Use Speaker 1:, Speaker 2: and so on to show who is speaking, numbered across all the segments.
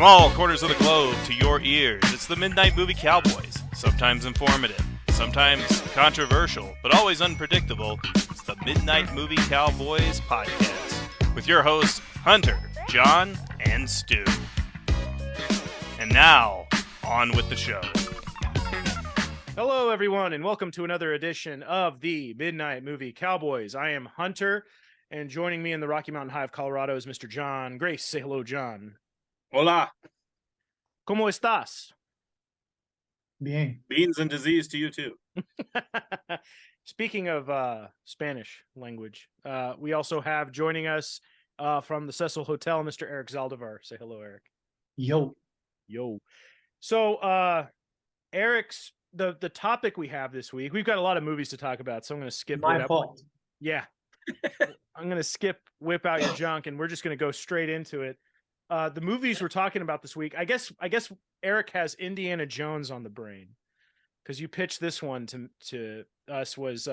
Speaker 1: From all corners of the globe to your ears, it's the Midnight Movie Cowboys. Sometimes informative, sometimes controversial, but always unpredictable. It's the Midnight Movie Cowboys podcast with your hosts, Hunter, John, and Stu. And now, on with the show.
Speaker 2: Hello, everyone, and welcome to another edition of the Midnight Movie Cowboys. I am Hunter, and joining me in the Rocky Mountain High of Colorado is Mr. John Grace. Say hello, John.
Speaker 3: Hola.
Speaker 2: ¿Cómo estás?
Speaker 4: Bien.
Speaker 3: Beans and disease to you too.
Speaker 2: Speaking of Spanish language, we also have joining us from the Cecil Hotel, Mr. Eric Zaldivar. Say hello, Eric.
Speaker 4: Yo.
Speaker 2: So, Eric's the topic we have this week. We've got a lot of movies to talk about, so I'm going to skip.
Speaker 4: My fault.
Speaker 2: Yeah, I'm going to whip out your junk, and we're just going to go straight into it. The movies we're talking about this week, I guess Eric has Indiana Jones on the brain because you pitched this one to us, was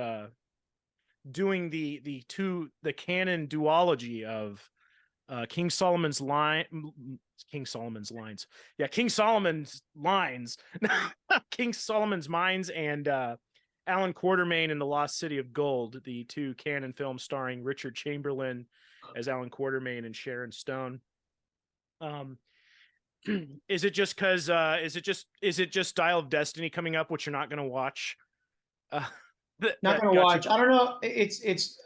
Speaker 2: doing the canon duology of King Solomon's Lines, King Solomon's Mines, and Alan Quatermain and the Lost City of Gold, the two canon films starring Richard Chamberlain as Alan Quatermain and Sharon Stone. Is it just because is it just Dial of Destiny coming up, which you're not going to watch?
Speaker 4: Not going to watch. I don't know. It's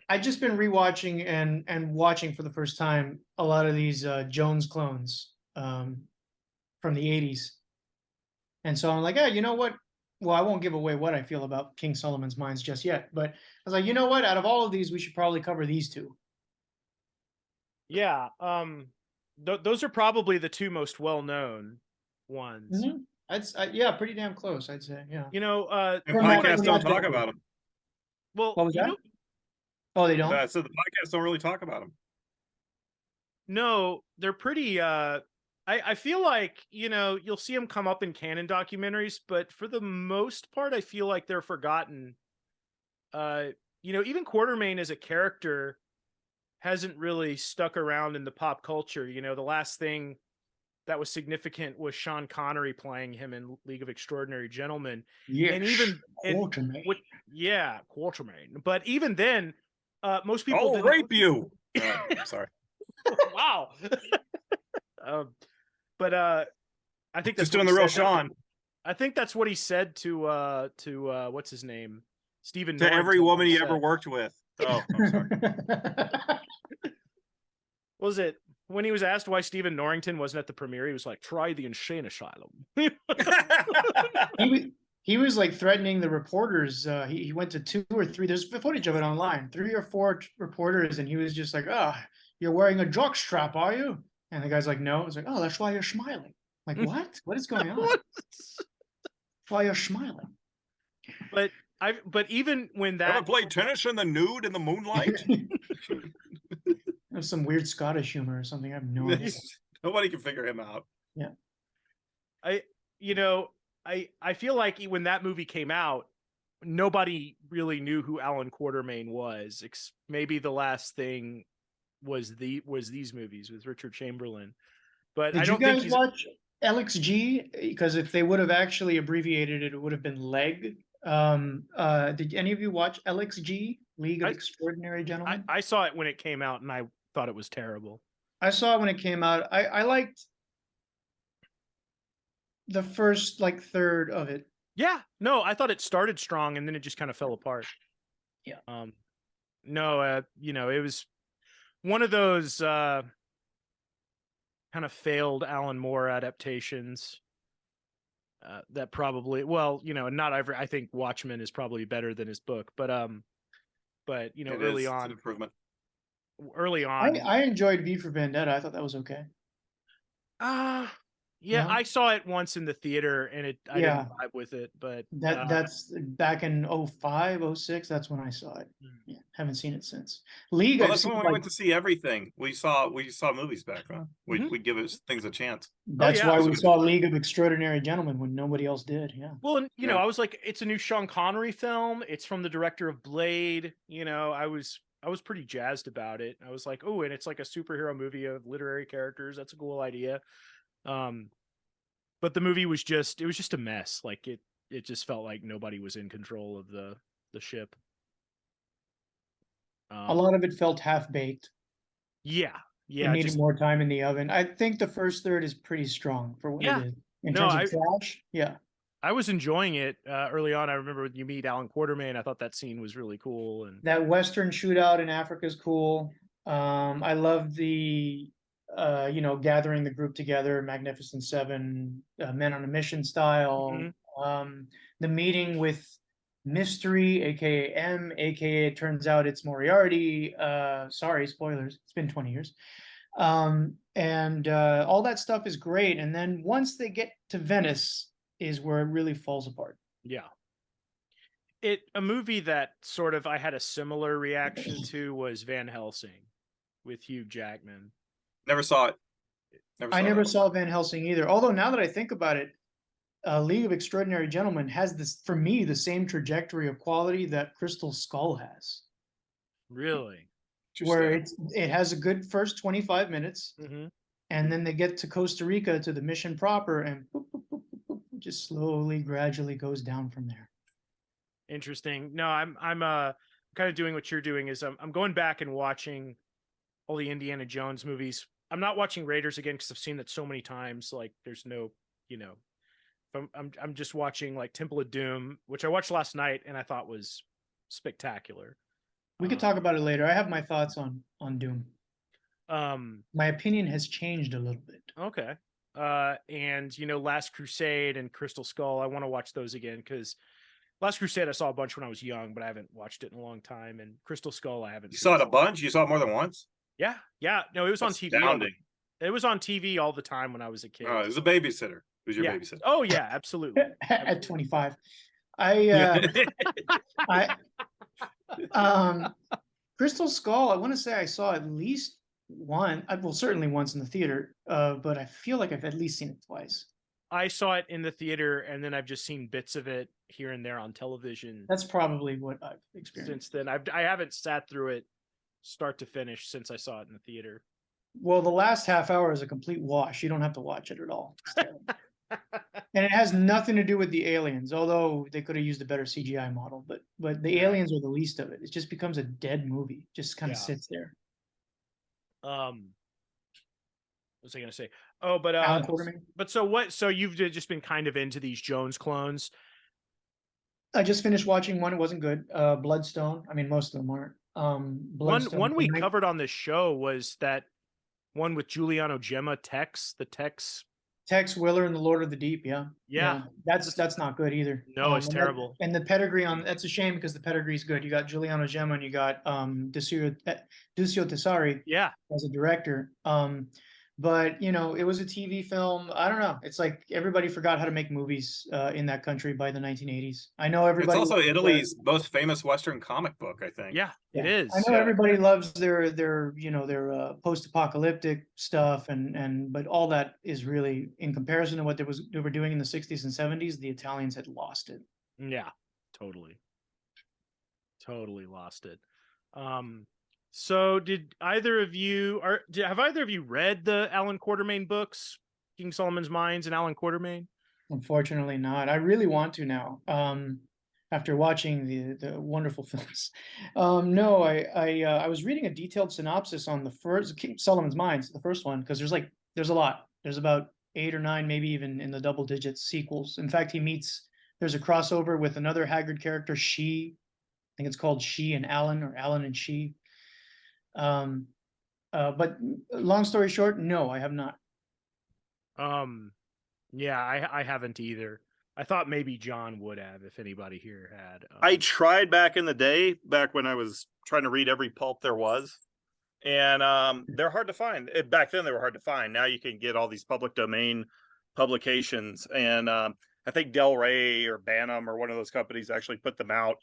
Speaker 4: I've just been rewatching and watching for the first time a lot of these Jones clones from the 80s. And so I'm like, you know what? Well, I won't give away what I feel about King Solomon's Mines just yet. But I was like, you know what? Out of all of these, we should probably cover these two.
Speaker 2: Yeah. Those are probably the two most well-known ones.
Speaker 4: Mm-hmm. Yeah, pretty damn close, I'd say. Yeah.
Speaker 2: You know,
Speaker 3: And podcasts don't talk about them.
Speaker 2: Well,
Speaker 4: what was that? Oh, they don't?
Speaker 3: So the podcasts don't really talk about them.
Speaker 2: No, they're pretty I feel like, you'll see them come up in canon documentaries, but for the most part, I feel like they're forgotten. Even Quatermain as a character hasn't really stuck around in the pop culture. The last thing that was significant was Sean Connery playing him in League of Extraordinary Gentlemen.
Speaker 4: Yeah.
Speaker 2: And even
Speaker 4: Quatermain.
Speaker 2: Quatermain. But even then, most people
Speaker 3: didn't rape you. Sorry.
Speaker 2: Wow. But I think that's
Speaker 3: just doing the real Sean.
Speaker 2: I think that's what he said to what's his name? Stephen
Speaker 3: To
Speaker 2: Norrington
Speaker 3: every woman he ever worked with. Oh, I'm sorry.
Speaker 2: Was it when he was asked why Stephen Norrington wasn't at the premiere? He was like, "Try the insane asylum."
Speaker 4: He was like threatening the reporters. He went to 2 or 3. There's footage of it online. 3 or 4 reporters, and he was just like, you're wearing a jock strap, are you?" And the guy's like, "No." It's like, "Oh, that's why you're smiling." Like, what? What is going on? That's why you're smiling.
Speaker 2: But even when that
Speaker 3: ever played tennis in the nude in the moonlight?
Speaker 4: There's some weird Scottish humor or something. I have no idea.
Speaker 3: Nobody can figure him out.
Speaker 4: Yeah.
Speaker 2: I feel like when that movie came out, nobody really knew who Alan Quatermain was. Maybe the last thing was these movies with Richard Chamberlain. But
Speaker 4: Did
Speaker 2: I don't
Speaker 4: you guys
Speaker 2: think
Speaker 4: watch LXG? Because if they would have actually abbreviated it, it would have been LEG. Did any of you watch LXG, League of Extraordinary Gentlemen?
Speaker 2: I saw it when it came out, and I thought it was terrible.
Speaker 4: I saw it when it came out. I liked the first third of it.
Speaker 2: Yeah, no, I thought it started strong and then it just kind of fell apart.
Speaker 4: Yeah.
Speaker 2: It was one of those kind of failed Alan Moore adaptations. That probably, not every. I think Watchmen is probably better than his book, but early on,
Speaker 3: improvement.
Speaker 2: Early on,
Speaker 4: I enjoyed V for Vendetta. I thought that was okay.
Speaker 2: Yeah,
Speaker 4: No?
Speaker 2: I saw it once in the theater, and I didn't vibe with it. But
Speaker 4: that's back in 05, 06. That's when I saw it. Yeah, haven't seen it since. League.
Speaker 3: Well, that's when we went to see everything. We saw movies back then. We'd give things a chance.
Speaker 4: That's why we saw League of Extraordinary Gentlemen when nobody else did. Yeah.
Speaker 2: Well, and I was like, it's a new Sean Connery film. It's from the director of Blade. I was pretty jazzed about it. I was like, oh, and it's like a superhero movie of literary characters. That's a cool idea. But the movie was just a mess. Like it just felt like nobody was in control of the ship.
Speaker 4: A lot of it felt half-baked.
Speaker 2: Yeah.
Speaker 4: It needed more time in the oven. I think the first third is pretty strong for what it is. In terms of trash, yeah.
Speaker 2: I was enjoying it early on. I remember when you meet Alan Quatermain, I thought that scene was really cool. And
Speaker 4: that Western shootout in Africa is cool. I love the, gathering the group together, Magnificent Seven, Men on a Mission style. The meeting with Mystery, aka M, aka it turns out it's Moriarty. Sorry, spoilers. It's been 20 years. And all that stuff is great. And then once they get to Venice is where it really falls apart.
Speaker 2: Yeah. A movie that sort of I had a similar reaction to was Van Helsing with Hugh Jackman.
Speaker 3: Never saw it.
Speaker 4: I never saw Van Helsing either. Although now that I think about it, League of Extraordinary Gentlemen has this, for me, the same trajectory of quality that Crystal Skull has.
Speaker 2: Really?
Speaker 4: Where it has a good first 25 minutes, and then they get to Costa Rica to the mission proper, and just slowly, gradually goes down from there.
Speaker 2: Interesting. No, I'm kind of doing what you're doing. Is I'm going back and watching all the Indiana Jones movies. I'm not watching Raiders again because I've seen that so many times. Like, there's no, I'm just watching like Temple of Doom, which I watched last night and I thought was spectacular.
Speaker 4: We could talk about it later. I have my thoughts on Doom. My opinion has changed a little bit.
Speaker 2: Okay. And Last Crusade and Crystal Skull, I want to watch those again because Last Crusade I saw a bunch when I was young, but I haven't watched it in a long time. And Crystal Skull I haven't.
Speaker 3: You saw it a bunch? You saw it more than once?
Speaker 2: Yeah. No, it was on TV. It was on TV all the time when I was a kid.
Speaker 3: Oh, it was a babysitter. Who's your babysitter?
Speaker 2: Oh yeah, absolutely.
Speaker 4: At 25, Crystal Skull, I want to say I saw at least one. Well, certainly once in the theater, but I feel like I've at least seen it twice.
Speaker 2: I saw it in the theater, and then I've just seen bits of it here and there on television.
Speaker 4: That's probably what I've experienced.
Speaker 2: Since then, I haven't sat through it start to finish since I saw it in the theater.
Speaker 4: Well, the last half hour is a complete wash. You don't have to watch it at all. And it has nothing to do with the aliens, although they could have used a better CGI model. But the aliens are the least of it. It just becomes a dead movie. Just kind of sits there.
Speaker 2: What was I going to say? Oh, but
Speaker 4: Alan Quatermain.
Speaker 2: But so what? So you've just been kind of into these Jones clones.
Speaker 4: I just finished watching one. It wasn't good. Bloodstone. I mean, most of them aren't.
Speaker 2: One we covered on this show was that one with Giuliano Gemma, Tex
Speaker 4: Willer and the Lord of the Deep. Yeah. That's not good either.
Speaker 2: No, it's terrible.
Speaker 4: And the pedigree that's a shame because the pedigree is good. You got Giuliano Gemma and you got Duccio Tessari as a director. But it was a TV film. I don't know. It's like everybody forgot how to make movies in that country by the 1980s. I know everybody.
Speaker 3: It's also Italy's most famous Western comic book, I think.
Speaker 2: Yeah, it is.
Speaker 4: I know everybody loves their post-apocalyptic stuff, but all that is really in comparison to what they were doing in the 60s and 70s. The Italians had lost it.
Speaker 2: Yeah, totally lost it. So did either of you have either of you read the Alan Quatermain books, King Solomon's Mines and Alan Quatermain?
Speaker 4: Unfortunately not. I really want to now. After watching the wonderful films. No, I was reading a detailed synopsis on the first King Solomon's Mines, the first one, because there's a lot. There's about 8 or 9, maybe even in the double digits sequels. In fact, there's a crossover with another Haggard character, She. I think it's called She and Alan, or Alan and She. But long story short, no, I have not.
Speaker 2: Yeah, I haven't either. I thought maybe John would have, if anybody here had.
Speaker 5: I tried back in the day, back when I was trying to read every pulp there was, and they're hard to find. Back then they were hard to find. Now you can get all these public domain publications, and I think Del Rey or Bantam or one of those companies actually put them out.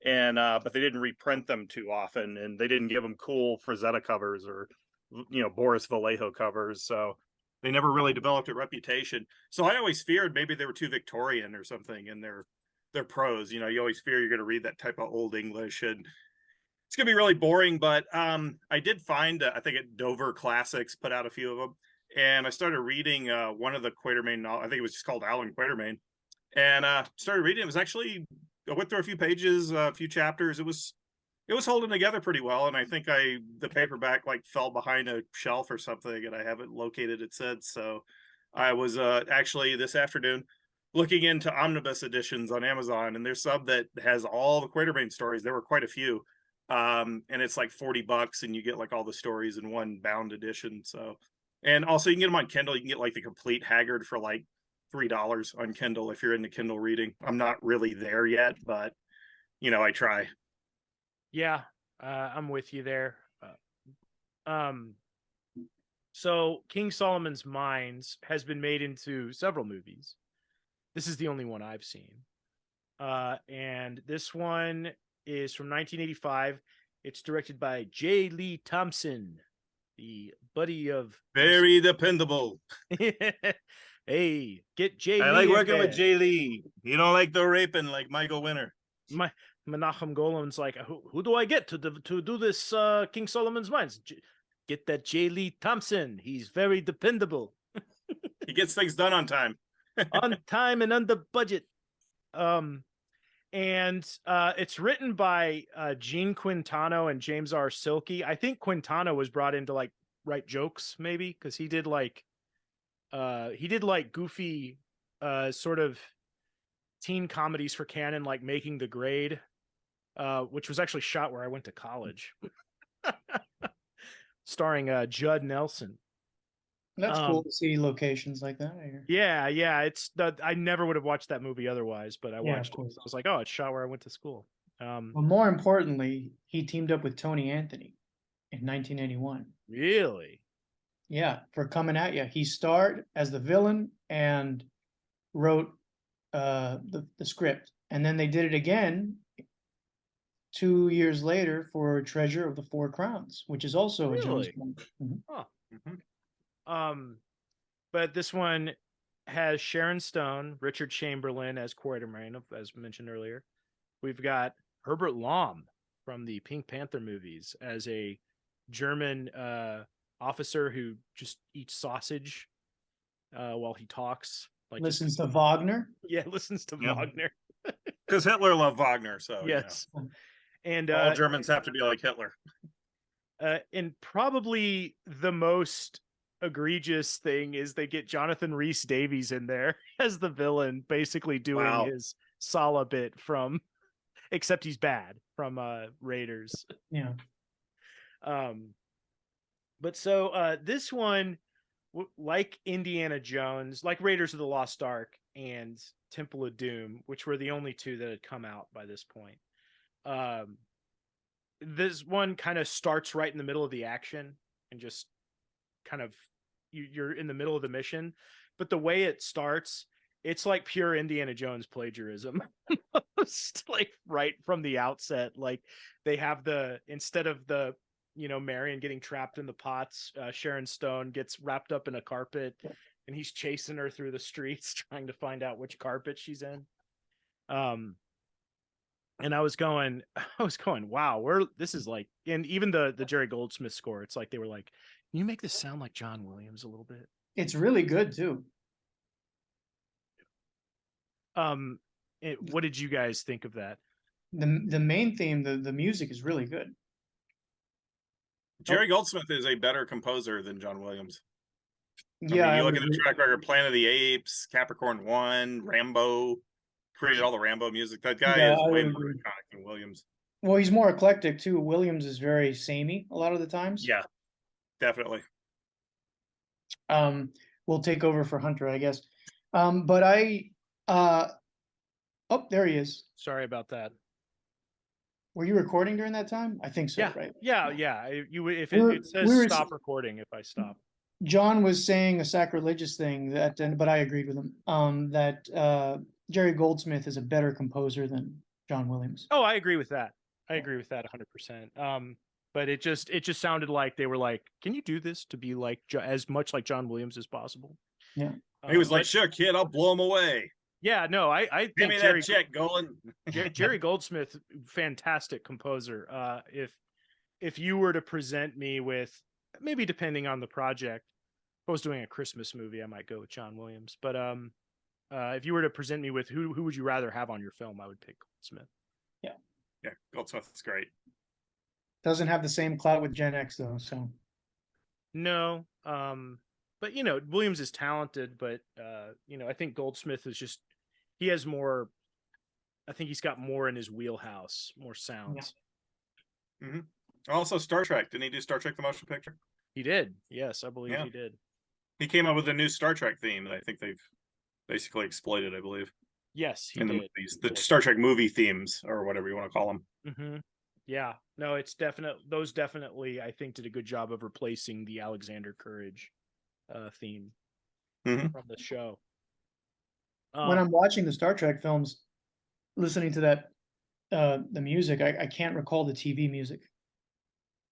Speaker 5: And but they didn't reprint them too often, and they didn't give them cool Frazetta covers or Boris Vallejo covers, so they never really developed a reputation. So I always feared maybe they were too Victorian or something in their prose. You always fear you're going to read that type of old English, and it's gonna be really boring, but I did find I think at Dover Classics put out a few of them, and I started reading one of the Quatermain. I think it was just called Alan Quatermain, and started reading. It was actually, I went through a few pages, a few chapters. It was holding together pretty well, and I think the paperback like fell behind a shelf or something, and I haven't located it since. So I was actually this afternoon looking into omnibus editions on Amazon, and there's some that has all the Quatermain stories. There were quite a few, and it's like $40, and you get like all the stories in one bound edition. So, and also you can get them on Kindle. You can get like the complete Haggard for like $3 on Kindle if you're into Kindle reading. I'm not really there yet, but I try.
Speaker 2: Yeah, I'm with you there. So King Solomon's Mines has been made into several movies. This is the only one I've seen. And this one is from 1985. It's directed by J. Lee Thompson, the buddy of...
Speaker 5: Very dependable.
Speaker 2: Hey, get J. Lee.
Speaker 5: I like working with J. Lee. You don't like the raping like Michael Winner.
Speaker 2: Menachem Golan's like, who do I get to do this King Solomon's Mines? Get that J. Lee Thompson. He's very dependable.
Speaker 5: He gets things done on time.
Speaker 2: On time and under budget. And it's written by Gene Quintano and James R. Silkey. I think Quintano was brought in to like write jokes, maybe, because he did like goofy sort of teen comedies for Canon, like Making the Grade, which was actually shot where I went to college. Starring Judd Nelson.
Speaker 4: That's cool to see locations like that.
Speaker 2: Yeah. I never would have watched that movie otherwise, but I watched it. I was like, oh, it's shot where I went to school.
Speaker 4: Well, more importantly, he teamed up with Tony Anthony in 1981.
Speaker 2: Really?
Speaker 4: Yeah, for Coming At Ya. He starred as the villain and wrote the script, and then they did it again 2 years later for Treasure of the Four Crowns, which is also a Jones film. Mm-hmm.
Speaker 2: Huh. Mm-hmm. But this one has Sharon Stone, Richard Chamberlain as Quatermain, as mentioned earlier. We've got Herbert Lom from the Pink Panther movies as a German officer who just eats sausage while he talks. Like
Speaker 4: listens to Wagner.
Speaker 2: Yeah, listens to Wagner.
Speaker 5: Because Hitler loved Wagner, so
Speaker 2: yes. And
Speaker 5: all Germans have to be like Hitler.
Speaker 2: And probably the most egregious thing is they get Jonathan Rhys Davies in there as the villain, basically doing his Sala bit from, except he's bad, from Raiders.
Speaker 4: Yeah.
Speaker 2: But so this one, like Indiana Jones, like Raiders of the Lost Ark and Temple of Doom, which were the only two that had come out by this point. This one kind of starts right in the middle of the action and just kind of you're in the middle of the mission, but the way it starts, it's like pure Indiana Jones plagiarism. Almost like right from the outset, like they have instead of the Marion getting trapped in the pots, Sharon Stone gets wrapped up in a carpet and he's chasing her through the streets trying to find out which carpet she's in. And I was going, wow, this is like, and even the Jerry Goldsmith score, it's like they were like, can you make this sound like John Williams a little bit?
Speaker 4: It's really good too.
Speaker 2: What did you guys think of that?
Speaker 4: The main theme, the music is really good.
Speaker 5: Jerry Goldsmith is a better composer than John Williams.
Speaker 4: Yeah,
Speaker 5: you look at the track record, Planet of the Apes, Capricorn 1, Rambo, created all the Rambo music. That guy is way more iconic than Williams.
Speaker 4: Well, he's more eclectic too. Williams is very samey a lot of the times.
Speaker 5: Yeah, definitely.
Speaker 4: We'll take over for Hunter, I guess. But there he is.
Speaker 2: Sorry about that.
Speaker 4: Were you recording during that time? I think so,
Speaker 2: yeah.
Speaker 4: right?
Speaker 2: Yeah. If it says stop recording, if I stop.
Speaker 4: John was saying a sacrilegious thing but I agreed with him. That Jerry Goldsmith is a better composer than John Williams.
Speaker 2: Oh, I agree with that. 100%. But it just sounded like they were like, "Can you do this to be like as much like John Williams as possible?"
Speaker 4: Yeah.
Speaker 5: He was like, "Sure, kid, I'll blow him away."
Speaker 2: Yeah, no, I
Speaker 3: Give
Speaker 2: think
Speaker 3: me
Speaker 2: Jerry
Speaker 3: that check, Golan.
Speaker 2: Jerry Goldsmith, fantastic composer. If you were to present me with, maybe depending on the project, if I was doing a Christmas movie, I might go with John Williams. But if you were to present me with who would you rather have on your film, I would pick Goldsmith.
Speaker 3: Yeah, Goldsmith's great.
Speaker 4: Doesn't have the same clout with Gen X though, so.
Speaker 2: No, but Williams is talented, but I think Goldsmith is just, he has more. I think he's got more in his wheelhouse, more sounds.
Speaker 3: Yeah. Mm-hmm. Also, Star Trek. Didn't he do Star Trek the Motion Picture?
Speaker 2: He did. Yes, I believe he did.
Speaker 3: He came up with a new Star Trek theme that I think they've basically exploited, I believe.
Speaker 2: Yes, he
Speaker 3: in
Speaker 2: did.
Speaker 3: The movies, the Star Trek movie themes, or whatever you want to call them.
Speaker 2: Mm-hmm. Yeah, no, it's those definitely, I think, did a good job of replacing the Alexander Courage theme from the show.
Speaker 4: When I'm watching the Star Trek films, listening to that the music, I can't recall the TV music.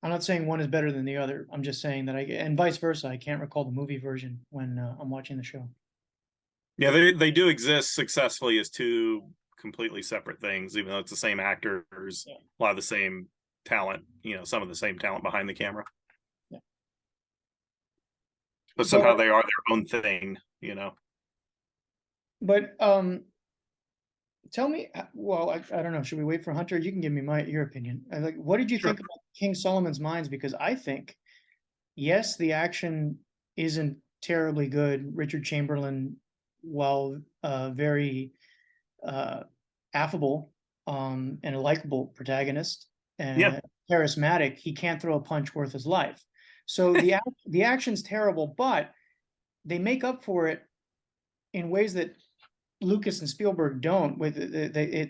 Speaker 4: I'm not saying one is better than the other. I'm just saying that and vice versa, I can't recall the movie version when I'm watching the show.
Speaker 3: Yeah, they do exist successfully as two completely separate things, even though it's the same actors, a lot of the same talent, some of the same talent behind the camera.
Speaker 4: Yeah.
Speaker 3: But somehow they are their own thing,
Speaker 4: But tell me, well, I don't know. Should we wait for Hunter? You can give me your opinion. What did you think about King Solomon's Mines? Because I think, yes, the action isn't terribly good. Richard Chamberlain, while very affable and a likable protagonist and charismatic, he can't throw a punch worth his life. So the action's terrible, but they make up for it in ways that Lucas and Spielberg don't.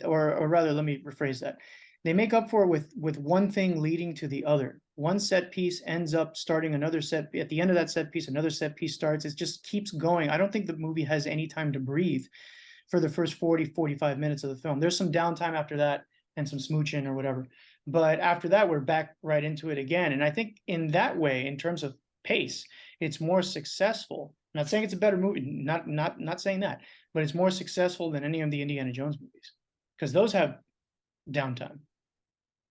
Speaker 4: Or rather, let me rephrase that. They make up for it with one thing leading to the other. One set piece ends up starting another set. At the end of that set piece, another set piece starts. It just keeps going. I don't think the movie has any time to breathe for the first 40, 45 minutes of the film. There's some downtime after that and some smooching or whatever. But after that, we're back right into it again. And I think in that way, in terms of pace, it's more successful. I'm not saying it's a better movie, not saying that, but it's more successful than any of the Indiana Jones movies because those have downtime.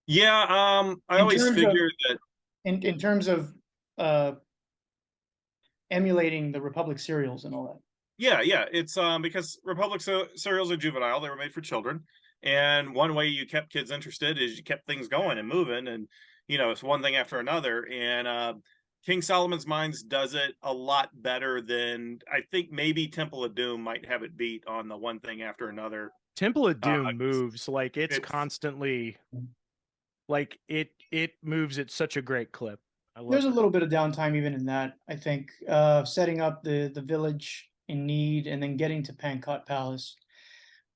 Speaker 3: Yeah, I always figured that
Speaker 4: in terms of emulating the Republic serials and all that.
Speaker 3: Yeah, it's because Republic serials are juvenile; they were made for children, and one way you kept kids interested is you kept things going and moving, and it's one thing after another. And King Solomon's Mines does it a lot better than I think maybe Temple of Doom might have it beat on the one thing after another.
Speaker 2: Temple of Doom moves like it's constantly. Like it moves at such a great clip.
Speaker 4: There's a little bit of downtime even in that. I think setting up the village in need and then getting to Pankot Palace.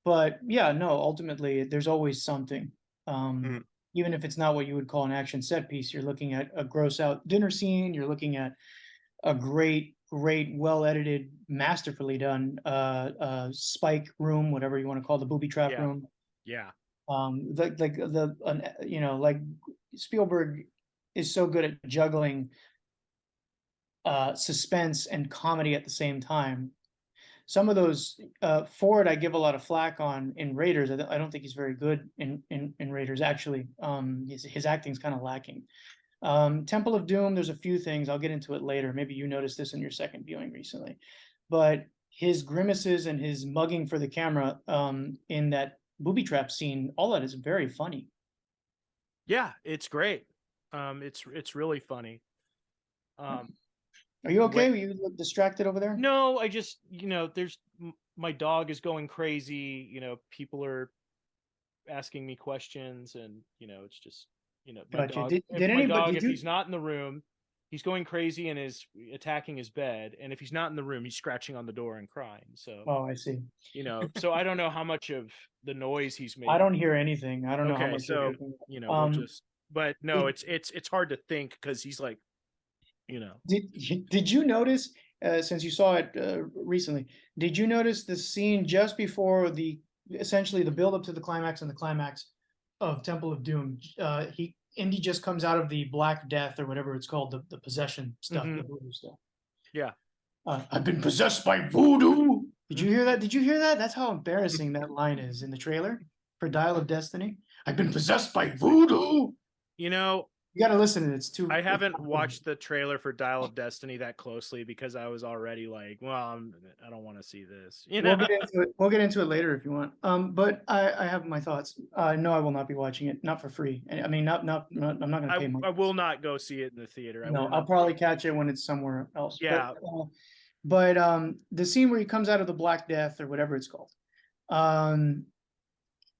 Speaker 4: But yeah, no, ultimately there's always something. Even if it's not what you would call an action set piece, you're looking at a gross out dinner scene. You're looking at a great, well edited, masterfully done spike room, whatever you want to call the booby trap room.
Speaker 2: Yeah.
Speaker 4: Like Spielberg is so good at juggling suspense and comedy at the same time. Some of those Ford I give a lot of flack on in Raiders. I don't think he's very good in Raiders actually. His acting's kind of lacking. Temple of Doom, there's a few things, I'll get into it later. Maybe you noticed this in your second viewing recently. But his grimaces and his mugging for the camera in that booby trap scene, all that is very funny.
Speaker 2: Yeah, it's great. It's really funny.
Speaker 4: Are you okay? Were you distracted over there?
Speaker 2: No, I just there's my dog is going crazy. People are asking me questions, and it's just my dog. If he's not in the room, he's going crazy and is attacking his bed. And if he's not in the room, he's scratching on the door and crying. So
Speaker 4: I see.
Speaker 2: So I don't know how much of the noise he's making.
Speaker 4: I don't hear anything. I don't know how much.
Speaker 2: So we'll just. But no, it's hard to think because he's like,
Speaker 4: Did you notice since you saw it recently? Did you notice the scene just before essentially the build up to the climax and the climax of Temple of Doom? Indy just comes out of the Black Death or whatever it's called, the possession stuff, the voodoo stuff.
Speaker 2: Yeah.
Speaker 4: I've been possessed by voodoo. Did you hear that? Did you hear that? That's how embarrassing that line is in the trailer for Dial of Destiny. I've been possessed by voodoo.
Speaker 2: You know,
Speaker 4: You got to listen to it. It's too.
Speaker 2: I haven't watched the trailer for Dial of Destiny that closely because I was already like, well, I don't want to see this. You know,
Speaker 4: We'll get into it. We'll get into it later if you want. But I have my thoughts. No, I will not be watching it. Not for free. I mean, not. I'm not going to pay money.
Speaker 2: I will not go see it in the theater.
Speaker 4: No, I'll probably catch it when it's somewhere else.
Speaker 2: Yeah.
Speaker 4: But the scene where he comes out of the Black Death or whatever it's called,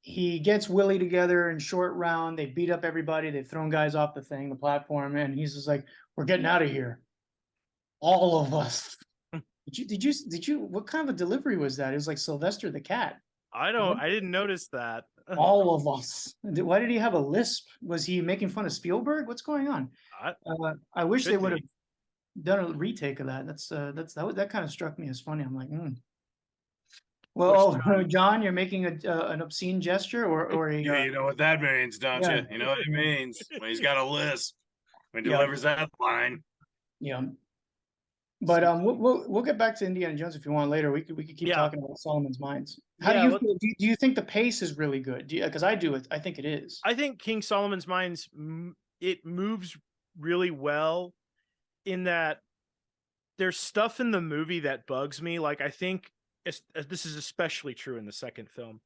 Speaker 4: he gets Willie together in Short Round. They beat up everybody. They've thrown guys off the platform, and he's just like, "We're getting out of here, all of us." Did you? What kind of a delivery was that? It was like Sylvester the Cat.
Speaker 2: I didn't notice that.
Speaker 4: All of us. Why did he have a lisp? Was he making fun of Spielberg? What's going on? I wish they would have done a retake of that. That kind of struck me as funny. I'm like, Well, John, you're making an obscene gesture, or a,
Speaker 3: yeah, you know what that means, don't you? You know what it means when he's got a lisp when he delivers that line.
Speaker 4: Yeah. But we'll get back to Indiana Jones if you want later. We could keep talking about Solomon's Mines. How do you feel? Do you think the pace is really good? Because I do. I think it is.
Speaker 2: I think King Solomon's Mines, it moves really well in that there's stuff in the movie that bugs me. Like, I think this is especially true in the second film.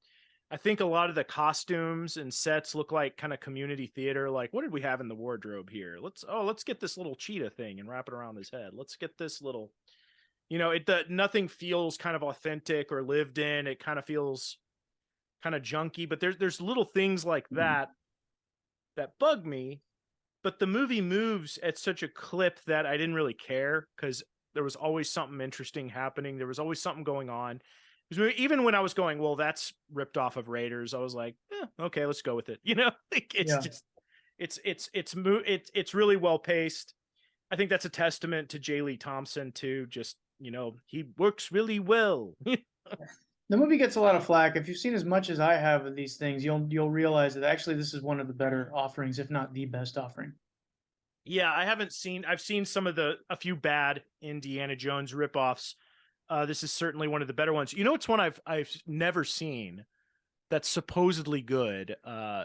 Speaker 2: I think a lot of the costumes and sets look like kind of community theater. Like, what did we have in the wardrobe here? Let's get this little cheetah thing and wrap it around his head. Let's get this little, nothing feels kind of authentic or lived in. It kind of feels kind of junky, but there's little things like that bug me. But the movie moves at such a clip that I didn't really care because there was always something interesting happening. There was always something going on. Even when I was going, well, that's ripped off of Raiders, I was like, okay, let's go with it. It's really well paced. I think that's a testament to J. Lee Thompson too. Just, he works really well.
Speaker 4: The movie gets a lot of flack. If you've seen as much as I have of these things, you'll realize that actually this is one of the better offerings, if not the best offering.
Speaker 2: Yeah, I've seen a few bad Indiana Jones ripoffs. This is certainly one of the better ones. It's one I've never seen that's supposedly good.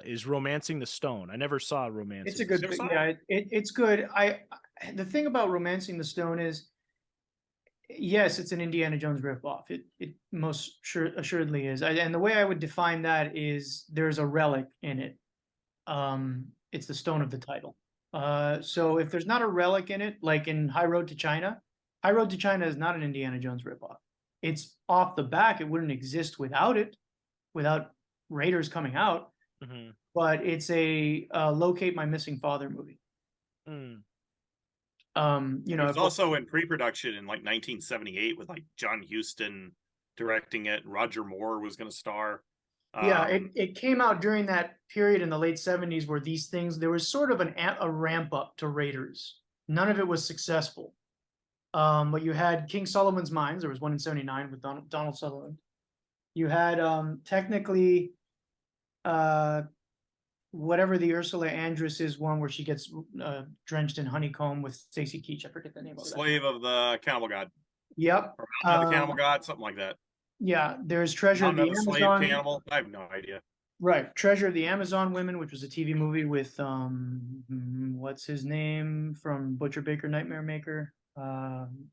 Speaker 2: Is Romancing the Stone. I never saw Romancing.
Speaker 4: It's a good thing. Yeah, it's good. The thing about Romancing the Stone is, yes, it's an Indiana Jones ripoff. It most assuredly is. And the way I would define that is there's a relic in it. It's the stone of the title. So if there's not a relic in it, like in High Road to China is not an Indiana Jones ripoff. It's off the back. It wouldn't exist without Raiders coming out. Mm-hmm. But it's a Locate My Missing Father movie.
Speaker 3: It was also in pre-production in like 1978 with like John Huston directing it. Roger Moore was going to star.
Speaker 4: It came out during that period in the late 70s where there was sort of a ramp up to Raiders. None of it was successful. But you had King Solomon's Mines. There was one in 79 with Donald Sutherland. You had technically whatever the Ursula Andress one where she gets drenched in honeycomb with Stacy Keach. I forget the name of it.
Speaker 3: Slave of the Cannibal God.
Speaker 4: Yep.
Speaker 3: Or the Cannibal God, something like that.
Speaker 4: Yeah, there's Treasure of the Amazon.
Speaker 3: Slave Cannibal. I have no idea.
Speaker 4: Right, Treasure of the Amazon Women, which was a TV movie with what's his name from Butcher Baker Nightmare Maker.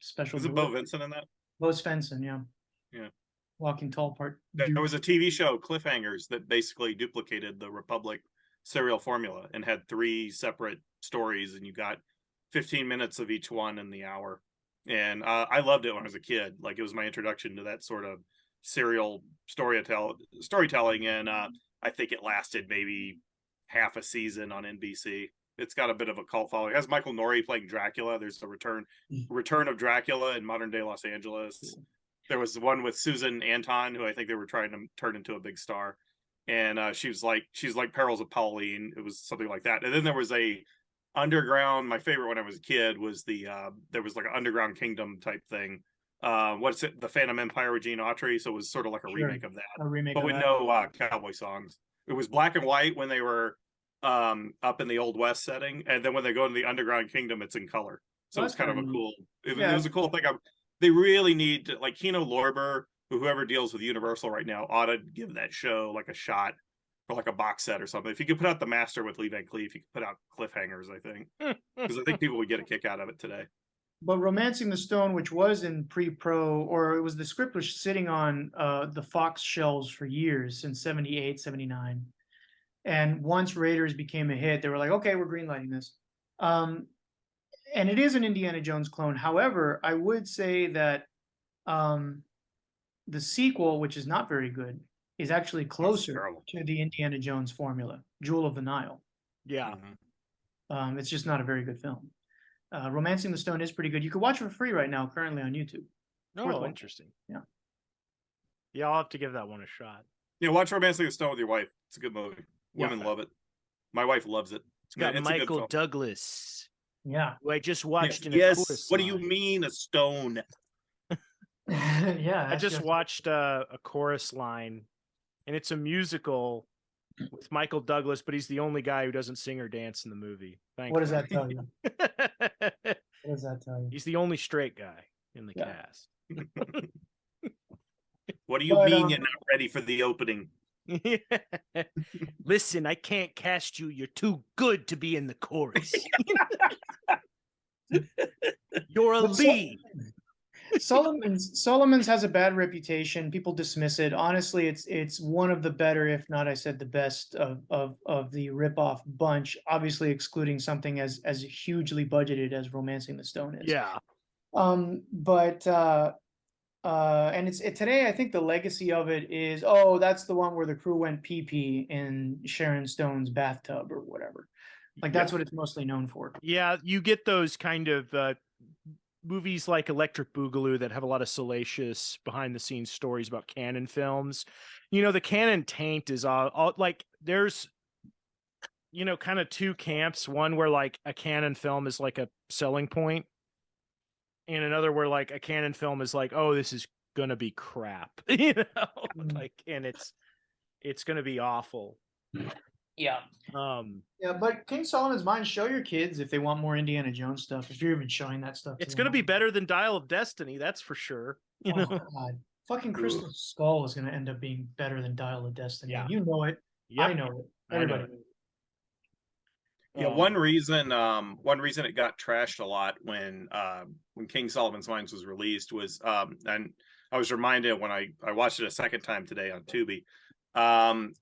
Speaker 4: Special.
Speaker 3: Was it Bo Vincent in that?
Speaker 4: Bo Svensson, yeah.
Speaker 3: Yeah.
Speaker 4: Walking Tall part.
Speaker 3: There was a TV show, Cliffhangers, that basically duplicated the Republic serial formula and had 3 separate stories, and you got 15 minutes of each one in the hour. And I loved it when I was a kid. Like, it was my introduction to that sort of serial storytelling, and I think it lasted maybe half a season on NBC. It's got a bit of a cult following. It has Michael Nouri playing Dracula. There's the return of Dracula in modern day Los Angeles. There was one with Susan Anton, who I think they were trying to turn into a big star, and she's like Perils of Pauline. It was something like that. And then there was a underground. My favorite when I was a kid was there was like an Underground Kingdom type thing. What's it? The Phantom Empire with Gene Autry. So it was sort of like a remake of that, but with no cowboy songs. It was black and white when they were up in the Old West setting, and then when they go into the Underground Kingdom, it's in color. So it's kind of a cool. It was a cool thing. They really need to, like, Kino Lorber whoever deals with Universal right now ought to give that show like a shot for like a box set or something. If you could put out The Master with Lee Van Cleef, you could put out Cliffhangers, I think, because I think people would get a kick out of it today.
Speaker 4: But Romancing the Stone, which was in pre-pro, or it was the script was sitting on the Fox shelves for years, since 78, 79. And once Raiders became a hit, they were like, okay, we're greenlighting this. And it is an Indiana Jones clone. However, I would say that the sequel, which is not very good, is actually closer to the Indiana Jones formula, Jewel of the Nile.
Speaker 2: Yeah.
Speaker 4: It's just not a very good film. Romancing the Stone is pretty good. You can watch it for free right now, currently on YouTube.
Speaker 2: Oh, interesting.
Speaker 4: Yeah.
Speaker 2: Yeah, I'll have to give that one a shot.
Speaker 3: Yeah, watch Romancing the Stone with your wife. It's a good movie. Women love it. My wife loves it.
Speaker 2: It's got Michael Douglas.
Speaker 4: Yeah.
Speaker 2: Who I just watched in a
Speaker 3: Yes. What do you mean a stone?
Speaker 4: Yeah.
Speaker 2: I just watched a chorus line, and it's a musical with Michael Douglas, but he's the only guy who doesn't sing or dance in the movie.
Speaker 4: What does that tell you? What does that tell you?
Speaker 2: He's the only straight guy in the cast.
Speaker 3: What do you mean you're not ready for the opening?
Speaker 2: Listen, I can't cast you. You're too good to be in the chorus. You're a lead.
Speaker 4: Solomon's has a bad reputation. People dismiss it. Honestly, it's one of the better, if not, I said the best of the ripoff bunch. Obviously, excluding something as hugely budgeted as Romancing the Stone is.
Speaker 2: Yeah.
Speaker 4: And it's today. I think the legacy of it is, that's the one where the crew went pee-pee in Sharon Stone's bathtub or whatever. Like that's what it's mostly known for.
Speaker 2: Yeah, you get those kind of movies like Electric Boogaloo that have a lot of salacious behind the scenes stories about canon films. You know, the canon taint is all like there's, you know, kind of two camps. One where like a canon film is like a selling point, and another where like a canon film is like, oh, this is gonna be crap, you know, like, and it's gonna be awful.
Speaker 4: Yeah. Yeah, but King Solomon's Mine, show your kids if they want more Indiana Jones stuff. If you're even showing that stuff,
Speaker 2: It's gonna be better than Dial of Destiny, that's for sure. You know?
Speaker 4: God. Fucking Crystal Skull is gonna end up being better than Dial of Destiny.
Speaker 2: Yeah.
Speaker 4: You know it. Yep. I know it. Everybody.
Speaker 3: Yeah, one reason it got trashed a lot when King Solomon's Mines was released was and I was reminded when I watched it a second time today on Tubi,